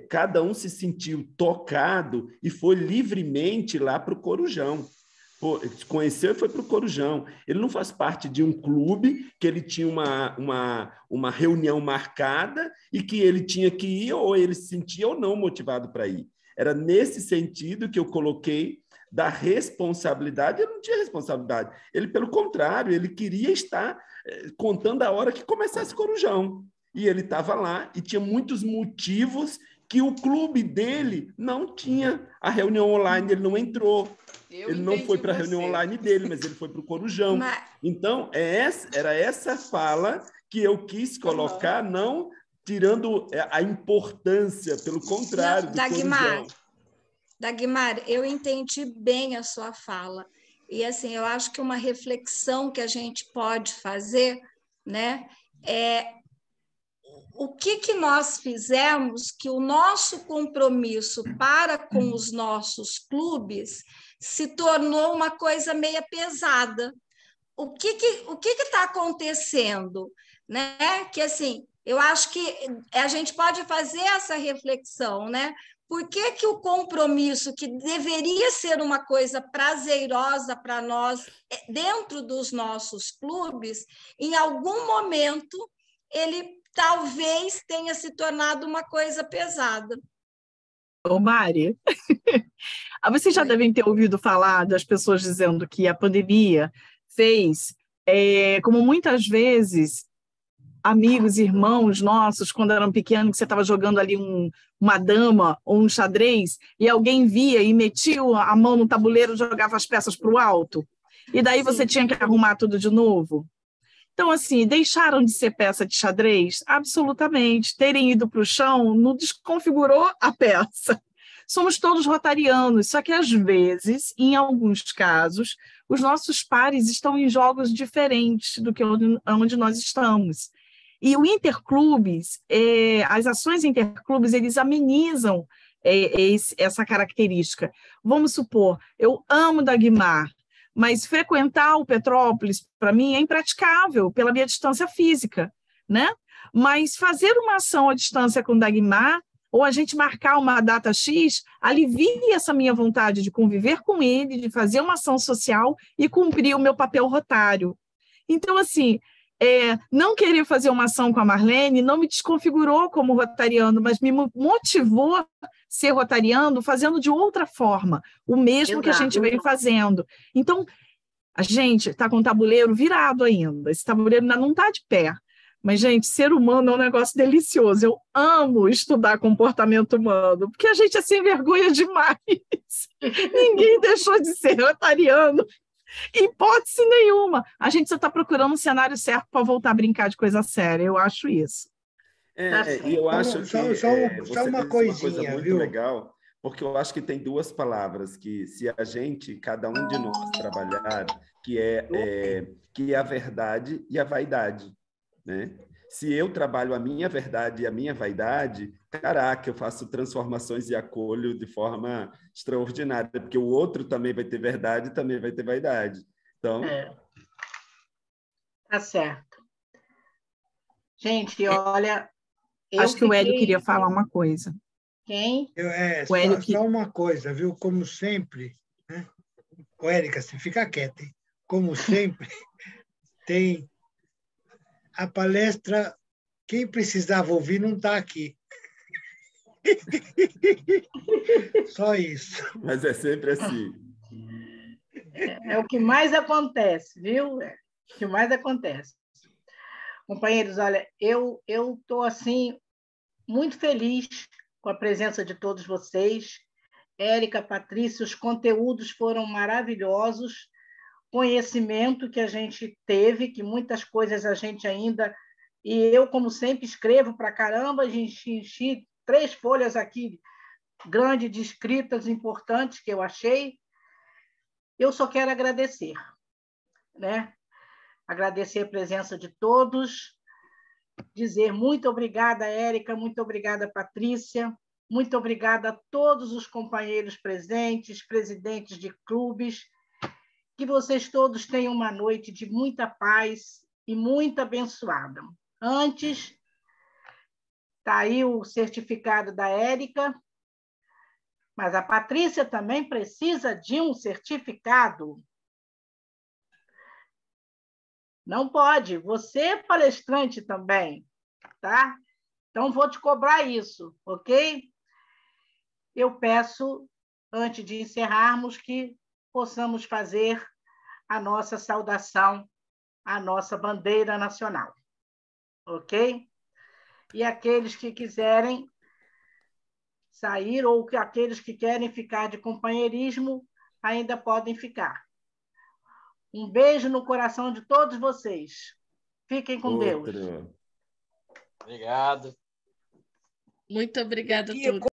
cada um se sentiu tocado e foi livremente lá para o Corujão. Conheceu e foi para o Corujão. Ele não faz parte de um clube que ele tinha uma reunião marcada e que ele tinha que ir, ou ele se sentia ou não motivado para ir. Era nesse sentido que eu coloquei da responsabilidade. Ele não tinha responsabilidade. Ele, pelo contrário, ele queria estar contando a hora que começasse o Corujão. E ele estava lá e tinha muitos motivos que o clube dele não tinha. A reunião online, ele não entrou. Ele não foi para a reunião online dele, mas ele foi para o Corujão. Então, era essa fala que eu quis colocar, não tirando a importância, pelo contrário, do Corujão. Dagmar, eu entendi bem a sua fala. E, assim, eu acho que uma reflexão que a gente pode fazer, né, o que nós fizemos que o nosso compromisso para com os nossos clubes se tornou uma coisa meia pesada. O que está acontecendo? Né? Que, assim, eu acho que a gente pode fazer essa reflexão, né? Por que o compromisso, que deveria ser uma coisa prazerosa para nós, dentro dos nossos clubes, em algum momento, ele talvez tenha se tornado uma coisa pesada. Ô, Mari, vocês já devem ter ouvido falar das pessoas dizendo que a pandemia fez, como muitas vezes, amigos, irmãos nossos, quando eram pequenos, que você estava jogando ali uma dama ou um xadrez, e alguém via e metia a mão no tabuleiro e jogava as peças para o alto, e daí você tinha que arrumar tudo de novo. Então, assim, deixaram de ser peça de xadrez? Absolutamente. Terem ido para o chão não desconfigurou a peça. Somos todos rotarianos, só que, às vezes, em alguns casos, os nossos pares estão em jogos diferentes do que onde nós estamos. E o interclubes, as ações interclubes, eles amenizam essa característica. Vamos supor, eu amo Dagmar, mas frequentar o Petrópolis, para mim, é impraticável pela minha distância física, né? Mas fazer uma ação à distância com Dagmar, ou a gente marcar uma data X, alivia essa minha vontade de conviver com ele, de fazer uma ação social e cumprir o meu papel rotário. Então, assim, não querer fazer uma ação com a Marlene não me desconfigurou como rotariano, mas me motivou a ser rotariano fazendo de outra forma, o mesmo que a gente veio fazendo. Então, a gente está com o tabuleiro virado ainda, esse tabuleiro ainda não está de pé. Mas, gente, ser humano é um negócio delicioso. Eu amo estudar comportamento humano, porque a gente é sem vergonha demais. Ninguém deixou de ser rotariano, em hipótese nenhuma. A gente só está procurando um cenário certo para voltar a brincar de coisa séria. Eu acho isso. E eu acho que só uma coisinha, coisa muito viu? Legal, porque eu acho que tem duas palavras que, se a gente, cada um de nós trabalhar, que é a verdade e a vaidade. Né? Se eu trabalho a minha verdade e a minha vaidade, caraca, eu faço transformações e acolho de forma extraordinária, porque o outro também vai ter verdade e também vai ter vaidade. Então... Tá certo. Gente, olha... Acho que o Hélio queria falar uma coisa. Quem? Só uma coisa, viu? Como sempre, né? Ô, Érica, você fica quieta, hein? Como sempre, tem... A palestra, quem precisava ouvir não está aqui. Só isso. Mas é sempre assim. É o que mais acontece, viu? É o que mais acontece. Companheiros, olha, eu estou assim, muito feliz com a presença de todos vocês. Érica, Patrícia, os conteúdos foram maravilhosos. Conhecimento que a gente teve, que muitas coisas a gente ainda... E eu, como sempre, escrevo para caramba, a gente enchi 3 folhas aqui, grandes, de escritas importantes que eu achei. Eu só quero agradecer, né? Agradecer a presença de todos, dizer muito obrigada, Érica, muito obrigada, Patrícia, muito obrigada a todos os companheiros presentes, presidentes de clubes. Que vocês todos tenham uma noite de muita paz e muito abençoada. Antes, está aí o certificado da Érica, mas a Patrícia também precisa de um certificado. Não pode, você é palestrante também, tá? Então, vou te cobrar isso, ok? Eu peço, antes de encerrarmos, que possamos fazer a nossa saudação à nossa bandeira nacional. Ok? E aqueles que quiserem sair, ou aqueles que querem ficar de companheirismo, ainda podem ficar. Um beijo no coração de todos vocês. Fiquem com Deus. Obrigado. Muito obrigada a todos.